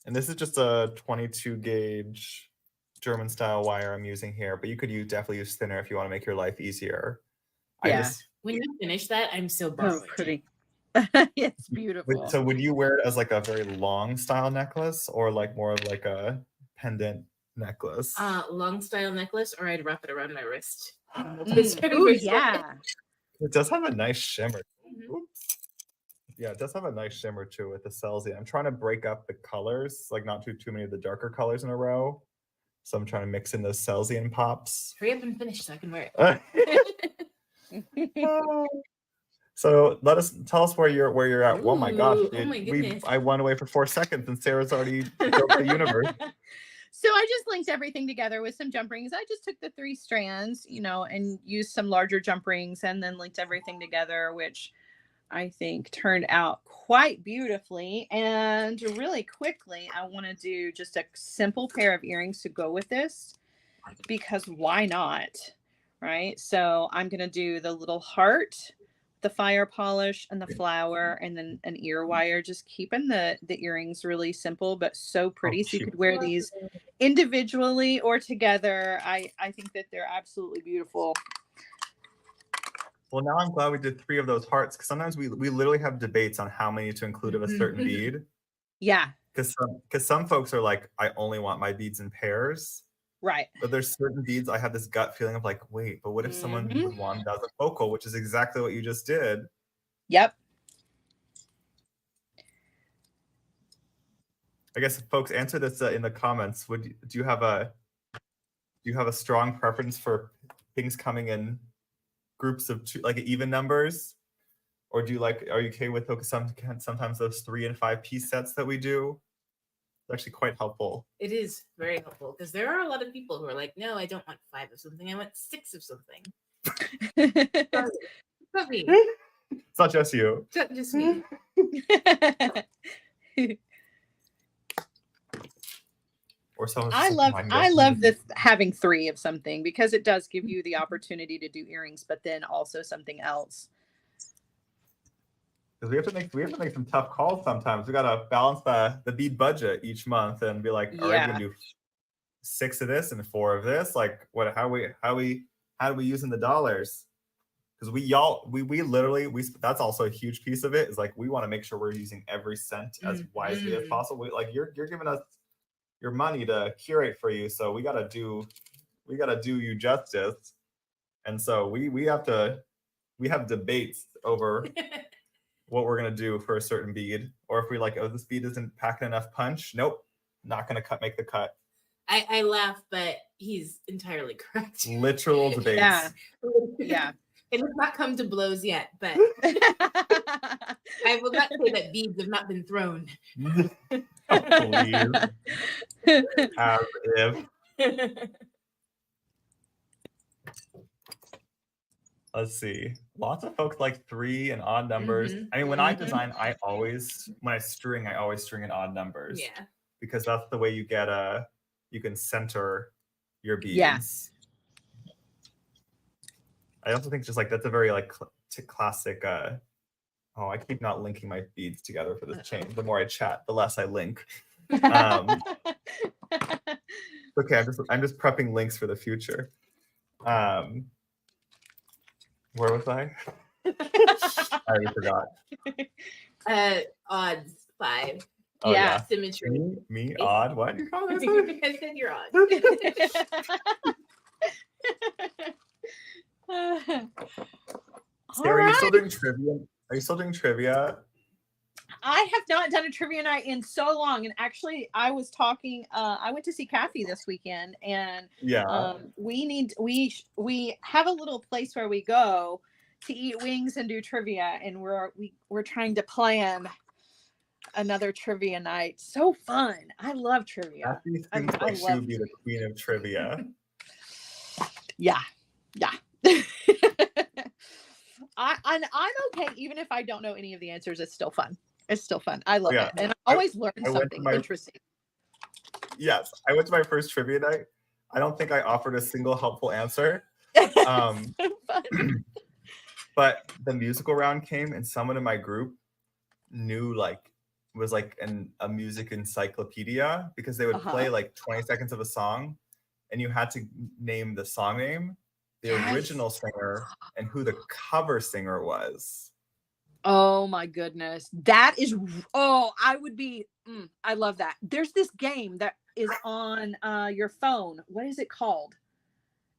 this is just a 22 gauge German style wire I'm using here, but you could definitely use thinner if you want to make your life easier.
Yeah.
When you finish that, I'm so borrowing.
Oh, pretty. It's beautiful.
So would you wear it as like a very long style necklace or like more of like a pendant necklace?
Long style necklace, or I'd wrap it around my wrist.
Ooh, yeah.
It does have a nice shimmer.
Mhm.
Oops. Yeah, it does have a nice shimmer too with the cells. I'm trying to break up the colors, like not too many of the darker colors in a row. So I'm trying to mix in those Celsian pops.
Hurry up and finish so I can wear
Uh,
it.
so tell us where you're at. Oh my gosh,
Ooh, oh my goodness.
I went away for 4 seconds and Sarah's already broke the universe.
So I just linked everything together with some jump rings. I just took the 3 strands, and used some larger jump rings and then linked everything together, which I think turned out quite beautifully. And really quickly, I want to do just a simple pair of earrings to go with this, because why not? Right? So I'm going to do the little heart, the fire polish, and the flower, and then an ear wire, just keeping the earrings really simple but so pretty. So you could wear these individually or together. I think that they're absolutely beautiful.
Well, now I'm glad we did 3 of those hearts, because sometimes we literally have debates on how many to include of a certain bead.
Yeah.
Because some folks are like, I only want my beads in pairs.
Right.
But there's certain beads I have this gut feeling of like, wait, but what if someone would want that as a focal, which is exactly what you just did.
Yep.
I guess folks, answer this in the comments. Do you have a strong preference for things coming in groups of 2, like even numbers, or are you okay with sometimes those 3 and 5 piece sets that we do? It's actually quite helpful.
It is very helpful, because there are a lot of people who are like, no, I don't want 5 of something, I want 6 of something. Not me.
It's not just you.
It's not just me.
Or someone.
I love this, having 3 of something, because it does give you the opportunity to do earrings, but then also something else.
Because we have to make some tough calls sometimes. We gotta balance the bead budget each month and be like, are we gonna do 6 of this and 4 of this? Like, what? How are we using the dollars? Because we literally that's also a huge piece of it, is like we want to make sure we're using every cent as wisely as possible. You're giving us your money to curate for you, so we gotta do you justice. And so we have debates over what we're gonna do for a certain bead, or if we this bead isn't packing enough punch. Nope, not gonna make the cut.
I laugh, but he's entirely correct.
Literal debates.
Yeah.
It has not come to blows yet, but I will not say that beads have not been thrown.
Please. As if. Let's see. Lots of folks like 3 and odd numbers. I mean, when I design, when I string in odd numbers.
Yeah.
Because that's the way you can center your beads.
Yes.
I also think just that's a very classic. I keep not linking my beads together for this chain. The more I chat, the less I link. Okay, I'm just prepping links for the future. Where was I? I already forgot.
Odds 5.
Oh, yeah.
Symmetry.
Me odd. What? You call this?
I said you're odd.
Sarah, are you still doing trivia? Are you still doing trivia?
I have not done a trivia night in so long. And actually, I was talking, I went to see Kathy this weekend, and we have a little place where we go to eat wings and do trivia, and we're trying to plan another trivia night. So fun. I love trivia.
Kathy seems like she would be the queen of trivia.
Yeah. I'm okay, even if I don't know any of the answers. It's still fun. I love it, and I always learn something interesting.
Yes, I went to my first trivia night. I don't think I offered a single helpful answer. But the musical round came, and someone in my group knew was a music encyclopedia, because they would play 20 seconds of a song, and you had to name the song name, the original singer, and who the cover singer was.
Oh my goodness. That is, I would be, I love that. There's this game that is on your phone. What is it called?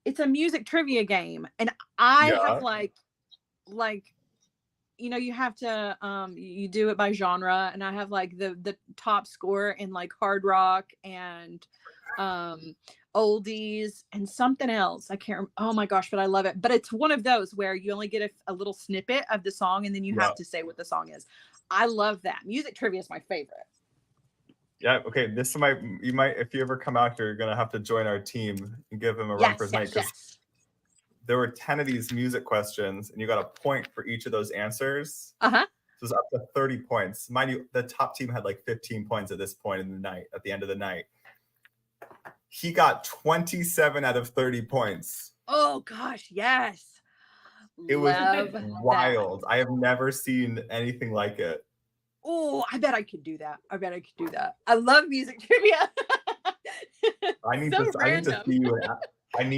It's a music trivia game. And I have like, you know, you have to you do it by genre, and I have like the top score in like hard rock and oldies and something else. I can't oh my gosh, but I love it. But it's one of those where you only get a little snippet of the song and then you have to say what the song is. I love that. Music trivia is my favorite.
Yeah, okay. You might if you ever come out here, you're gonna have to join our team and give him a run for his money, because there were 10 of these music questions and you got a point for each of those answers. So it was up to 30 points. Mind you, the top team had like 15 points at this point in the night, at the end of the night. He got 27 out of 30 points.
Oh gosh, yes.
It was wild. I have never seen anything like it.
Oh, I bet I could do that. I love music trivia.
I need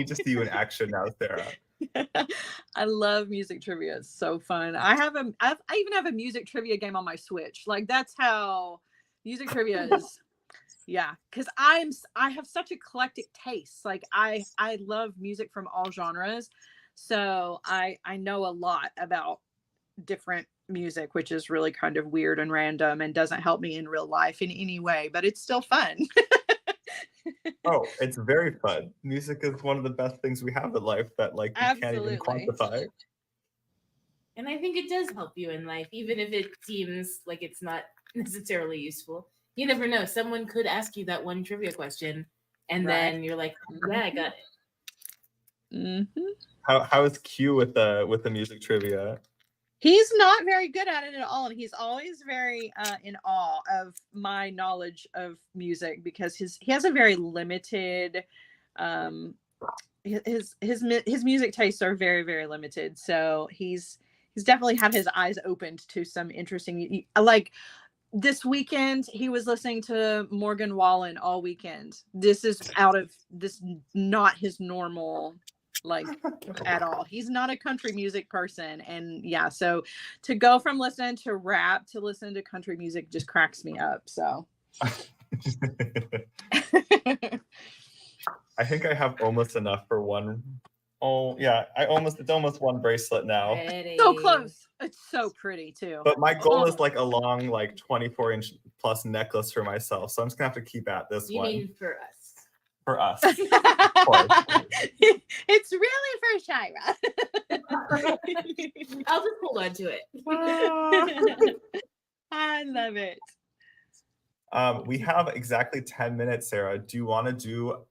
to see you in action now, Sarah.
I love music trivia. It's so fun. I even have a music trivia game on my Switch. Like, that's how music trivia is. Yeah, because I have such eclectic tastes. Like, I love music from all genres, so I know a lot about different music, which is really kind of weird and random and doesn't help me in real life in any way, but it's still fun.
Oh, it's very fun. Music is one of the best things we have in life that like you can't even quantify.
And I think it does help you in life, even if it seems like it's not necessarily useful. You never know. Someone could ask you that one trivia question, and then you're like, "Yeah, I got it."
How is Q with the music trivia?
He's not very good at it at all, and he's always very in awe of my knowledge of music, because he has a very limited his music tastes are very, very limited. So he's definitely had his eyes opened to some interesting, like this weekend he was listening to Morgan Wallen all weekend. This is not his normal, like, at all. He's not a country music person, and yeah, so to go from listening to rap to listen to country music just cracks me up. So
I think I have almost enough for one. Oh yeah, it's almost one bracelet now.
Pretty.
So close. It's so pretty too.
But my goal is like a long, like 24-inch plus necklace for myself, so I'm just gonna have to keep at this one.
You mean for us?
For us.
It's really for Shira.
I'll just hold on to it.
I love it.
We have exactly 10 minutes, Sarah. Do you want to do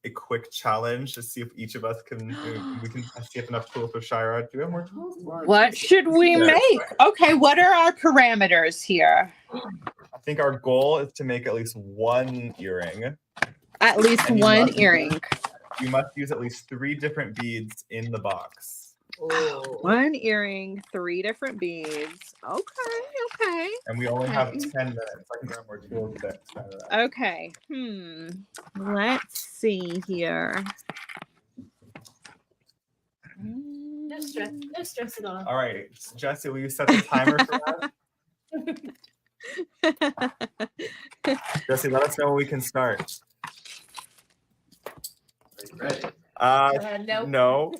a quick challenge to see if each of us can see if enough tools for Shira? Do we have more tools?
What should we make? Okay, what are our parameters here?
I think our goal is to make at least one earring.
At least one earring.
You must use at least 3 different beads in the box.
Oh. One earring, 3 different beads. Okay.
And we only have 10 minutes. I can grab more tools there.
Okay. Let's see here.
No stress at all.
All right, Jesse, will you set the timer for us? Jesse, let us know when we can start.
Ready?
No.
No.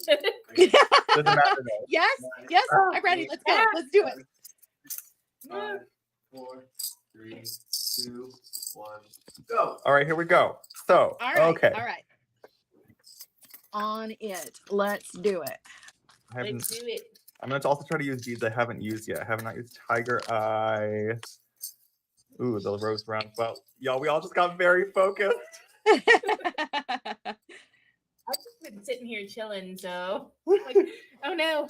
Doesn't matter though.
Yes, I'm ready. Let's go. Let's do it.
5, 4, 3, 2, 1, go.
All right, here we go. So,
all right. On it. Let's do it.
Let's do it.
I'm going to also try to use beads I haven't used yet. I have not used Tiger Eye. Ooh, the rose brown. Well, y'all, we all just got very focused.
I've just been sitting here chilling, so like, oh no.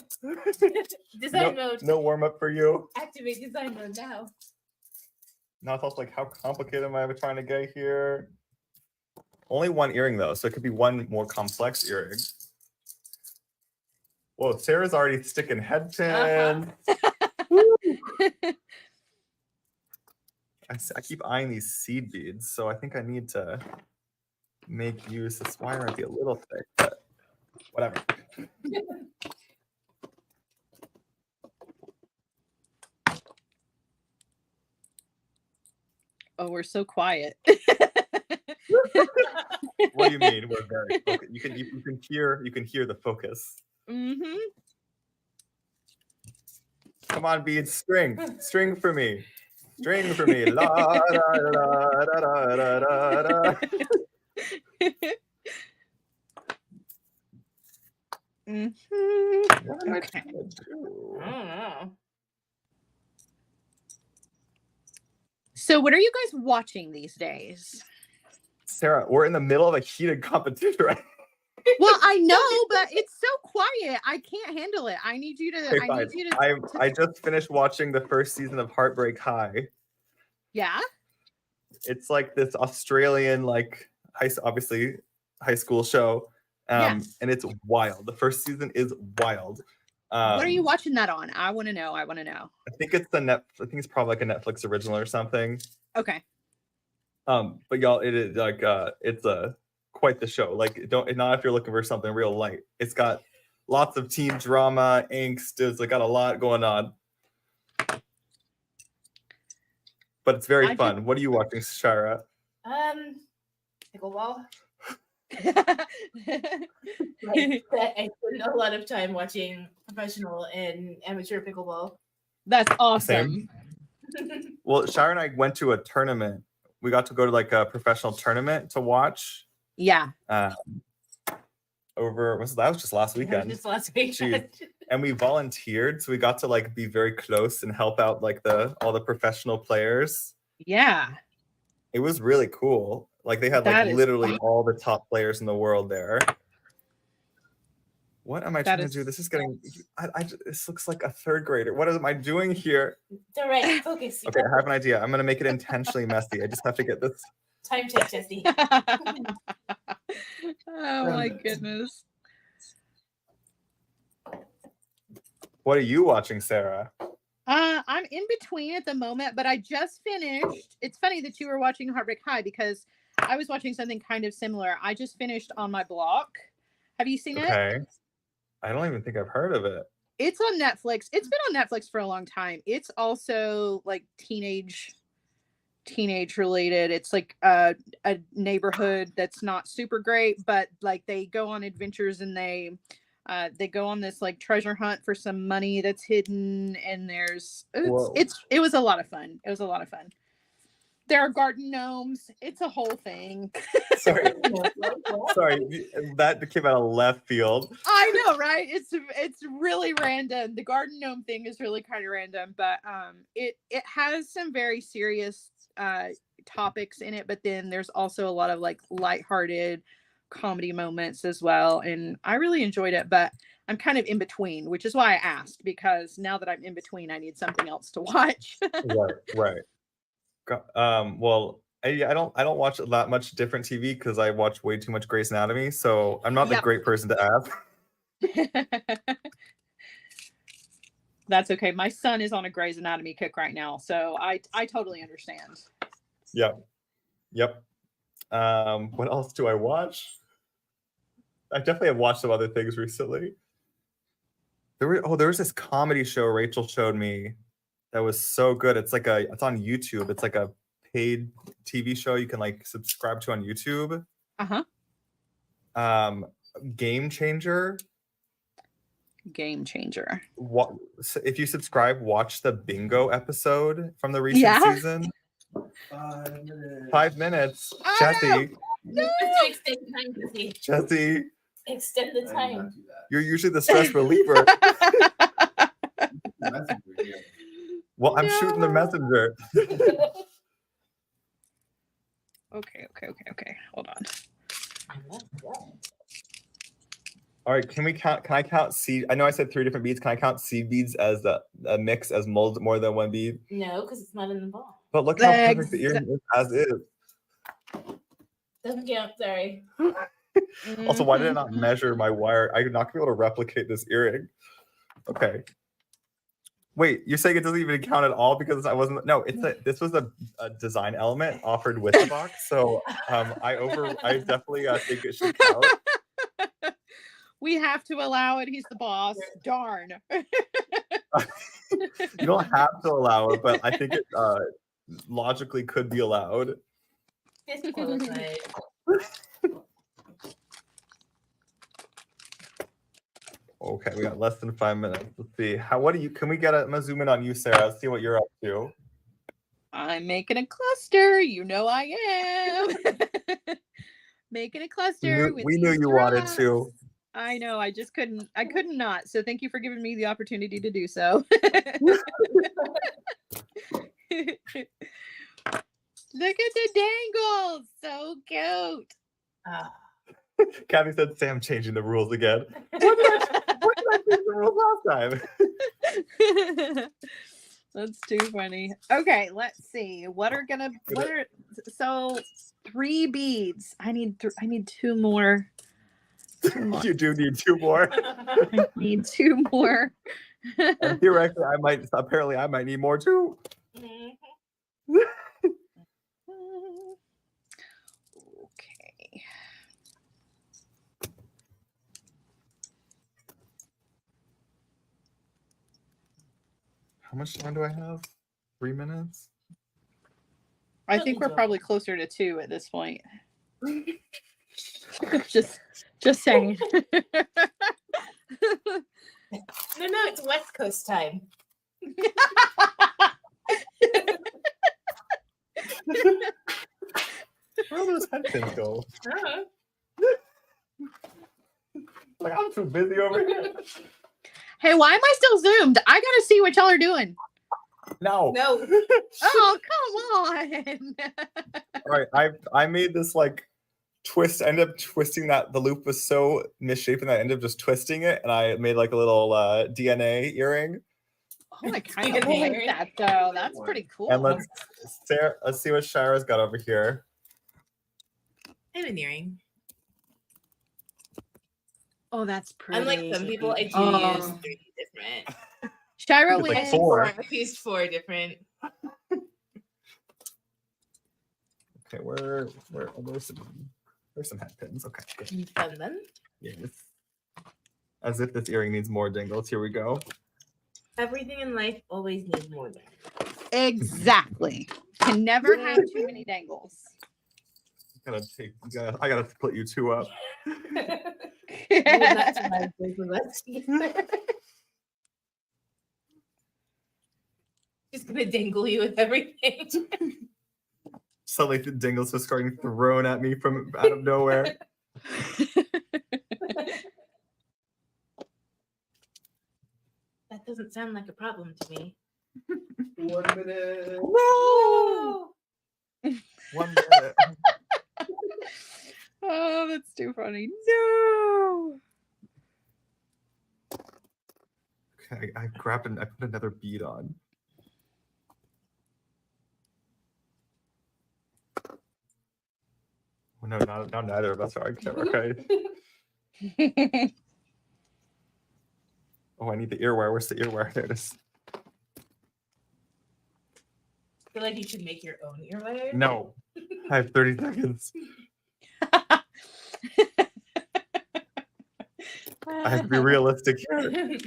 Design mode.
No warm up for you.
Activate design mode now.
Now it's also like, how complicated am I trying to get here? Only one earring though, so it could be one more complex earring. Whoa, Sarah's already sticking head pins. I keep eyeing these seed beads, so I think I need to make use. This wire might be a little thick, but whatever.
Oh, we're so quiet.
What do you mean? We're very focused. You can hear the focus. Come on, Bead, string for me. String for me. La, da, da, da, da, da, da, da. What am I
Okay.
trying to do?
I don't know.
So, what are you guys watching these days?
Sarah, we're in the middle of a heated competition right
Well, I know, but it's so quiet. I can't handle it. I need you to.
Okay,
I
fine.
need you to.
I just finished watching the first season of Heartbreak High.
Yeah.
It's like this Australian, like obviously high school show,
Yes.
and it's wild. The first season is wild.
What are you watching that on? I want to know. I want to know.
I think it's I think it's probably like a Netflix original or something.
Okay.
But y'all, it is like it's quite the show. Like, not if you're looking for something real light. It's got lots of teen drama, angst. It's like got a lot going on. But it's very fun. What are you watching, Sara?
Pickleball. I spend a lot of time watching professional and amateur pickleball.
That's awesome.
Well, Sara and I went to a tournament. We got to go to like a professional tournament to watch.
Yeah.
That was just last weekend.
Just last weekend.
And we volunteered, so we got to like be very close and help out like all the professional players.
Yeah.
It was really cool. Like they had like literally all the top players in the world there. What am I trying to do? This is getting. This looks like a third grader. What am I doing here?
It's all right. Focus.
Okay, I have an idea. I'm gonna make it intentionally messy. I just have to get this.
Time check, Jesse.
Oh my goodness.
What are you watching, Sara?
I'm in between at the moment, but I just finished. It's funny that you were watching Heartbreak High because I was watching something kind of similar. I just finished On My Block. Have you seen it?
Okay. I don't even think I've heard of it.
It's on Netflix. It's been on Netflix for a long time. It's also like teenage related. It's like a neighborhood that's not super great, but like they go on adventures and they go on this like treasure hunt for some money that's hidden, and it was a lot of fun. It was a lot of fun. There are garden gnomes. It's a whole thing.
Sorry, that came out of left field.
I know, right? It's really random. The garden gnome thing is really kind of random, but it has some very serious topics in it, but then there's also a lot of like lighthearted comedy moments as well, and I really enjoyed it. But I'm kind of in between, which is why I asked, because now that I'm in between, I need something else to watch.
Right. Well, I don't watch that much different TV because I watch way too much Grey's Anatomy, so I'm not the great person to ask.
That's okay. My son is on a Grey's Anatomy kick right now, so I totally understand.
Yep. What else do I watch? I definitely have watched some other things recently. There was this comedy show Rachel showed me that was so good. It's on YouTube. It's like a paid TV show you can like subscribe to on YouTube. Game Changer. If you subscribe, watch the bingo episode from the recent season.
5 minutes.
5 minutes.
Oh,
Jesse.
No. Extend time, Jesse.
Jesse.
Extend the time.
You're usually the stress reliever. Well, I'm shooting the messenger.
Okay. Hold on.
All right, can I count seed? I know I said 3 different beads. Can I count seed beads as a mix as mold more than one bead?
No, because it's not in the ball.
But look how perfect the earring is as is.
Doesn't count, sorry.
Also, why did I not measure my wire? I'm not gonna be able to replicate this earring. Okay. Wait, you're saying it doesn't even count at all because I wasn't? No, this was a design element offered with the box. So I definitely think it should count.
We have to allow it. He's the boss. Darn.
You don't have to allow it, but I think it logically could be allowed. Okay, we got less than 5 minutes. Let's see. Can we get I'm gonna zoom in on you, Sarah. Let's see what you're up to.
I'm making a cluster. You know I am. Making a cluster.
We knew you wanted to.
I know. I just couldn't. I couldn't not. So thank you for giving me the opportunity to do so. Look at the dangles. So cute.
Kathy said Sam changing the rules again. What did I change the rules last time?
That's too funny. Okay, let's see. So 3 beads. I need 2 more. 2 more.
You do need 2 more.
I need 2 more.
And theoretically, I might need more too.
Okay.
How much time do I have? 3 minutes?
I think we're probably closer to 2 at this point. just saying.
No, it's West Coast time.
Where are those headpins go?
Uh-huh.
Like, I'm too busy over here.
Hey, why am I still zoomed? I gotta see what y'all are doing.
No.
Oh, come on.
All right, I made this like twist. I ended up twisting the loop was so misshapen that I ended up just twisting it, and I made like a little DNA earring.
Oh, I kind of like that though. That's pretty cool.
And let's see what Shara's got over here.
I have an earring.
Oh, that's pretty.
Unlike some people, I do use 3 different.
Shira
It's like
wins.
4.
I've used 4 different.
Okay, where there's some head pins. Okay, good.
You found them?
Yes. As if this earring needs more dingles. Here we go.
Everything in life always needs more than.
Exactly. Can never have too many dangles.
I gotta split you 2 up.
That's why both of us. Just gonna dangle you with everything.
Suddenly the dingles just starting thrown at me from out of nowhere.
That doesn't sound like a problem to me.
1 minute.
No! 1 minute.
Oh, that's too funny. No.
Okay, I put another bead on. Oh, no, not neither of us are. Okay. Oh, I need the earwire. Where's the earwire? There it is.
I feel like you should make your own earwire.
No. I have 30 seconds. I have to be realistic here.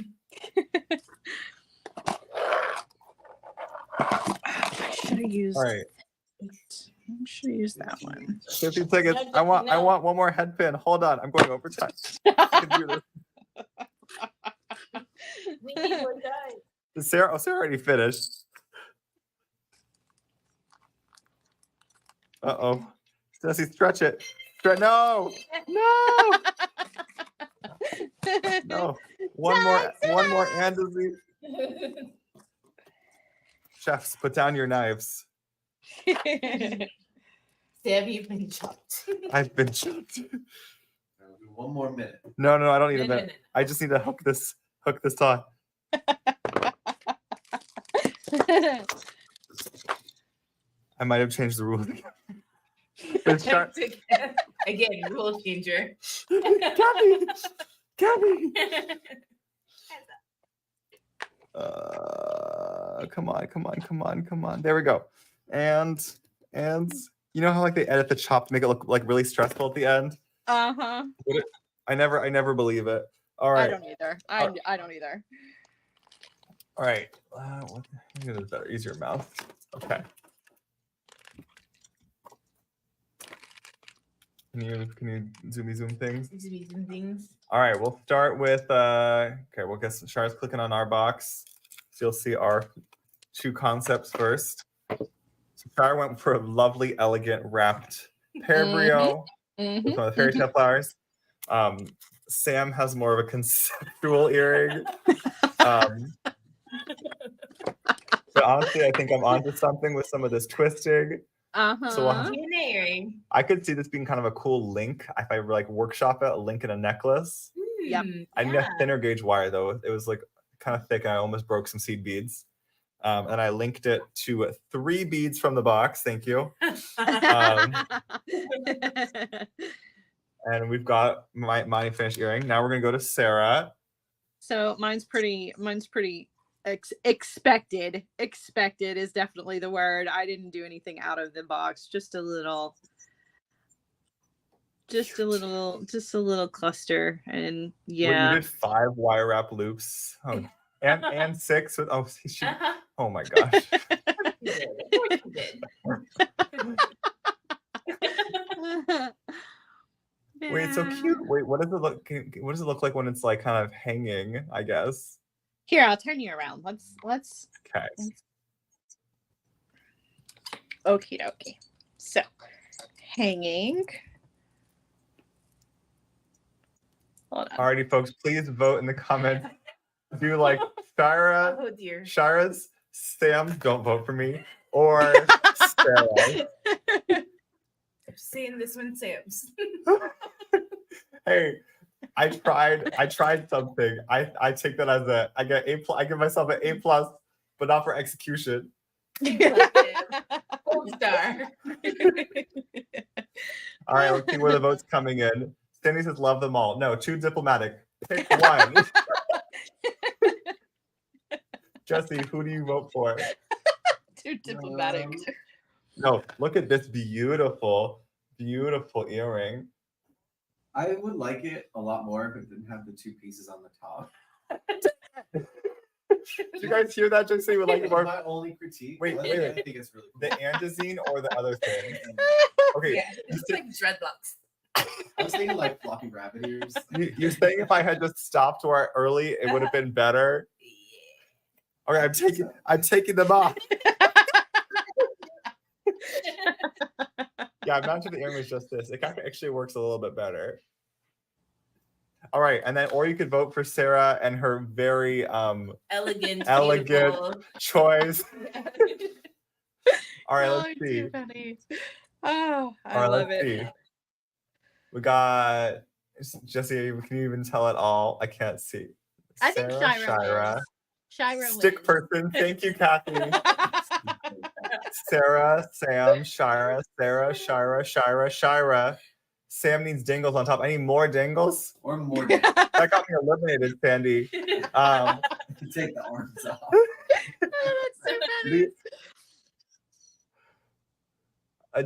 I should have used.
All right.
I should have used that one.
15 seconds. I want one more head pin. Hold on. I'm going overtime. I can do this.
We need more time.
Sarah already finished. Uh-oh. Jesse, stretch it. No! No. One more Andazi. Chefs, put down your knives.
Sam, you've been chopped.
I've been chopped.
1 more minute.
No, I don't need a
No.
minute. I just need to hook this on. I might have changed the rules.
Again, rule changer.
Gabby! Come on. There we go. And you know how like they edit the chop to make it look like really stressful at the end?
Uh-huh.
I never believe it. All right.
I don't either. I don't either.
All right. What? Maybe it's better. Easier mouth. Okay. Can you zoom things?
Zoom things.
All right, we'll start with okay, we'll guess Shara's clicking on our box. So you'll see our 2 concepts first. So Shara went for a lovely, elegant, wrapped pear brio with one of the fairy tale flowers. Sam has more of a conceptual earring. But honestly, I think I'm onto something with some of this twisting. So I could see this being kind of a cool link if I like workshop it, a link in a necklace.
Yep.
I need a thinner gauge wire though. It was like kind of thick and I almost broke some seed beads. And I linked it to 3 beads from the box. Thank you. And we've got my finished earring. Now we're gonna go to Sara.
So mine's pretty expected. Expected is definitely the word. I didn't do anything out of the box. Just a little cluster. And yeah.
Wait, you did 5 wire wrap loops. Oh, and 6 with oh my gosh. Wait, it's so cute. Wait, what does it look like when it's like kind of hanging, I guess?
Here, I'll turn you around. Let's
Okay.
Okie dokie. So hanging. Hold on.
Alrighty, folks, please vote in the comments. Do you like Shara?
Oh dear.
Shara's, Sam, don't vote for me, or Sara.
I'm saying this one, Sam's.
Hey, I tried something. I take that as I get A+. I give myself an A+, but not for execution.
Gold star.
All right, let's see where the vote's coming in. Sandy says love them all. No, too diplomatic. Pick one. Jesse, who do you vote for?
Too diplomatic.
No, look at this beautiful earring.
I would like it a lot more if it didn't have the 2 pieces on the top.
Did you guys hear that? Jesse would like it more.
My only critique.
Wait.
I think it's really cool.
The andazine or the other thing? Okay.
Yeah, it's like dreadlocks.
I was thinking like floppy rabbit ears.
You're saying if I had just stopped where early, it would have been better? Okay, I'm taking them off. Yeah, imagine the earring was just this. It actually works a little bit better. All right, and then or you could vote for Sara and her very
elegant
choice. All right, let's see.
Too funny. Oh, I
All right,
love
let's
it.
see. We got Jesse. Can you even tell it all? I can't see.
I think Shira wins. Shira
Stick
wins.
person. Thank you, Kathy. Sara, Sam, Shira, Sara, Shira. Sam needs dingles on top. I need more dingles.
Or more.
That got me eliminated, Sandy.
To take the arms off.
Oh, that's so funny.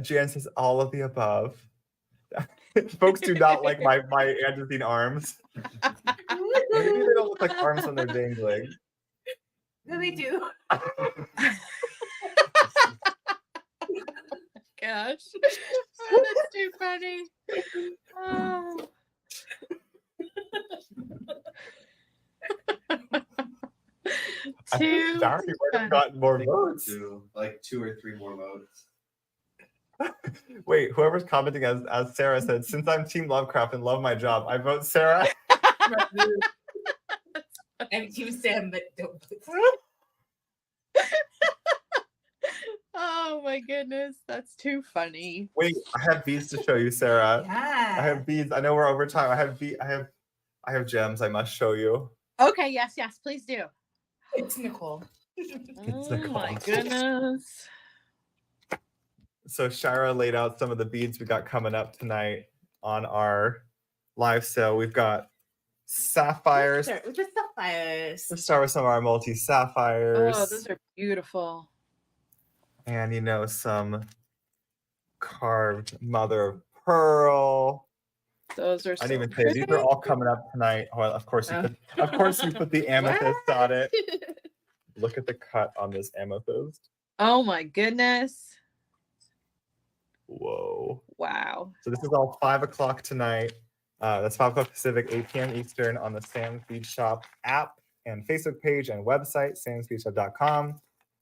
Jan says all of the above. Folks do not like my andazine arms. Maybe they don't look like arms when they're dangling.
No, they do.
Gosh. Oh, that's too funny. Oh.
I think Darcy might have gotten more votes.
Like 2 or 3 more votes.
Wait, whoever's commenting as Sara said, since I'm Team Lovecraft and love my job, I vote Sara.
I'm Team Sam, but don't vote.
Oh my goodness, that's too funny.
Wait, I have beads to show you, Sara.
Yeah.
I have beads. I know we're over time. I have gems I must show you.
Okay, yes, please do.
It's Nicole.
Oh
Nicole.
my goodness.
So Shira laid out some of the beads we got coming up tonight on our live sale. We've got sapphires.
With the sapphires.
Let's start with some of our multi-sapphires.
Oh, those are beautiful.
And some carved mother of pearl.
Those are
I didn't even say these are all coming up tonight. Oh, of course you put the amethyst on it. Look at the cut on this amethyst.
Oh my goodness.
Whoa.
Wow.
So this is all 5 o'clock tonight. That's 5 o'clock Pacific, 8 p.m. Eastern on the Sam's Bead Shop app and Facebook page and website, samsbeadshop.com.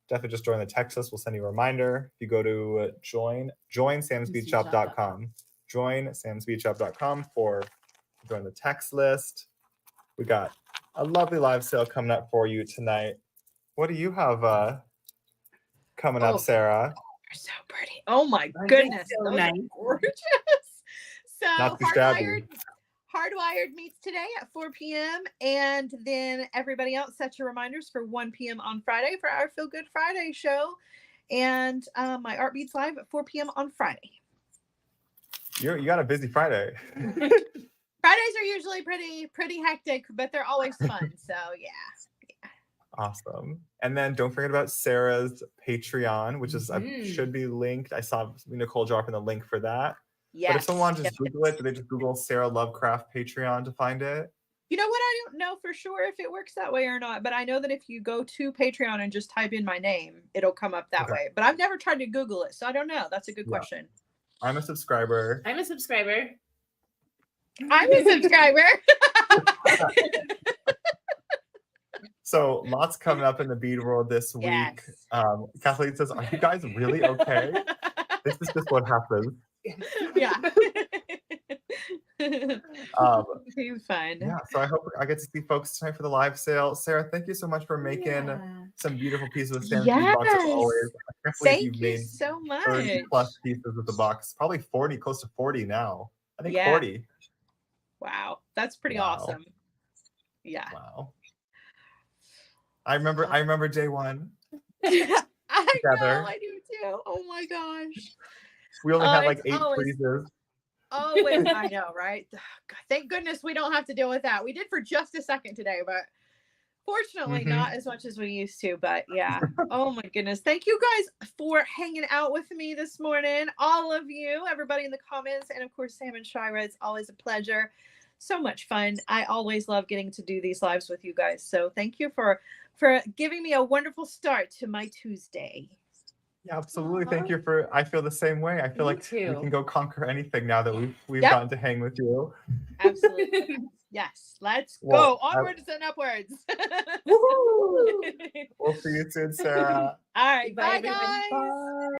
Definitely just join the text list. We'll send you a reminder. If you go to joinsamsbeadshop.com, joinsamsbeadshop.com for join the text list. We got a lovely live sale coming up for you tonight. What do you have coming up, Sarah?
They're so pretty. Oh my
Aren't they
goodness.
so
Those are
nice?
gorgeous. So
Not too shabby.
Hardwired meets today at 4 p.m. And then everybody else set your reminders for 1 p.m. on Friday for our Feel Good Friday show. And my Art Beats Live at 4 p.m. on Friday.
You got a busy Friday.
Fridays are usually pretty hectic, but they're always fun. So yeah.
Awesome. And then don't forget about Sarah's Patreon, which is should be linked. I saw Nicole dropping the link for that.
Yes.
But if someone wants to just Google it, do they just Google Sarah Lovecraft Patreon to find it?
You know what? I don't know for sure if it works that way or not, but I know that if you go to Patreon and just type in my name, it'll come up that way. But I've never tried to Google it, so I don't know. That's a good question.
I'm a subscriber.
I'm a subscriber.
I'm a subscriber.
So lots coming up in the bead world this week.
Yes.
Kathleen says, "Are you guys really okay? This is just what happens."
Yeah. He's fine.
Yeah, so I hope I get to see folks tonight for the live sale. Sarah, thank you so much for making some beautiful pieces of Sam's Bead Box as always. I can't believe you've made
so much.
30 plus pieces of the box. Probably 40, close to 40 now. I think 40.
Wow, that's pretty awesome. Yeah.
Wow. I remember day one.
I
Together.
know, I do too. Oh my gosh.
We only had like
it's
8 freezes.
Oh, wait, I know, right? Thank goodness we don't have to deal with that. We did for just a second today, but fortunately not as much as we used to. But yeah. Oh my goodness. Thank you guys for hanging out with me this morning. All of you, everybody in the comments, and of course Sam and Shira. It's always a pleasure. So much fun. I always love getting to do these lives with you guys. So thank you for giving me a wonderful start to my Tuesday.
Yeah, absolutely. Thank you I feel the same way. I feel like we can go conquer anything now that we've gotten to hang with you.
Absolutely. Yes. Let's go onwards and upwards.
We'll see you soon, Sarah.
All right.
Bye,
Bye guys.
everybody. Bye.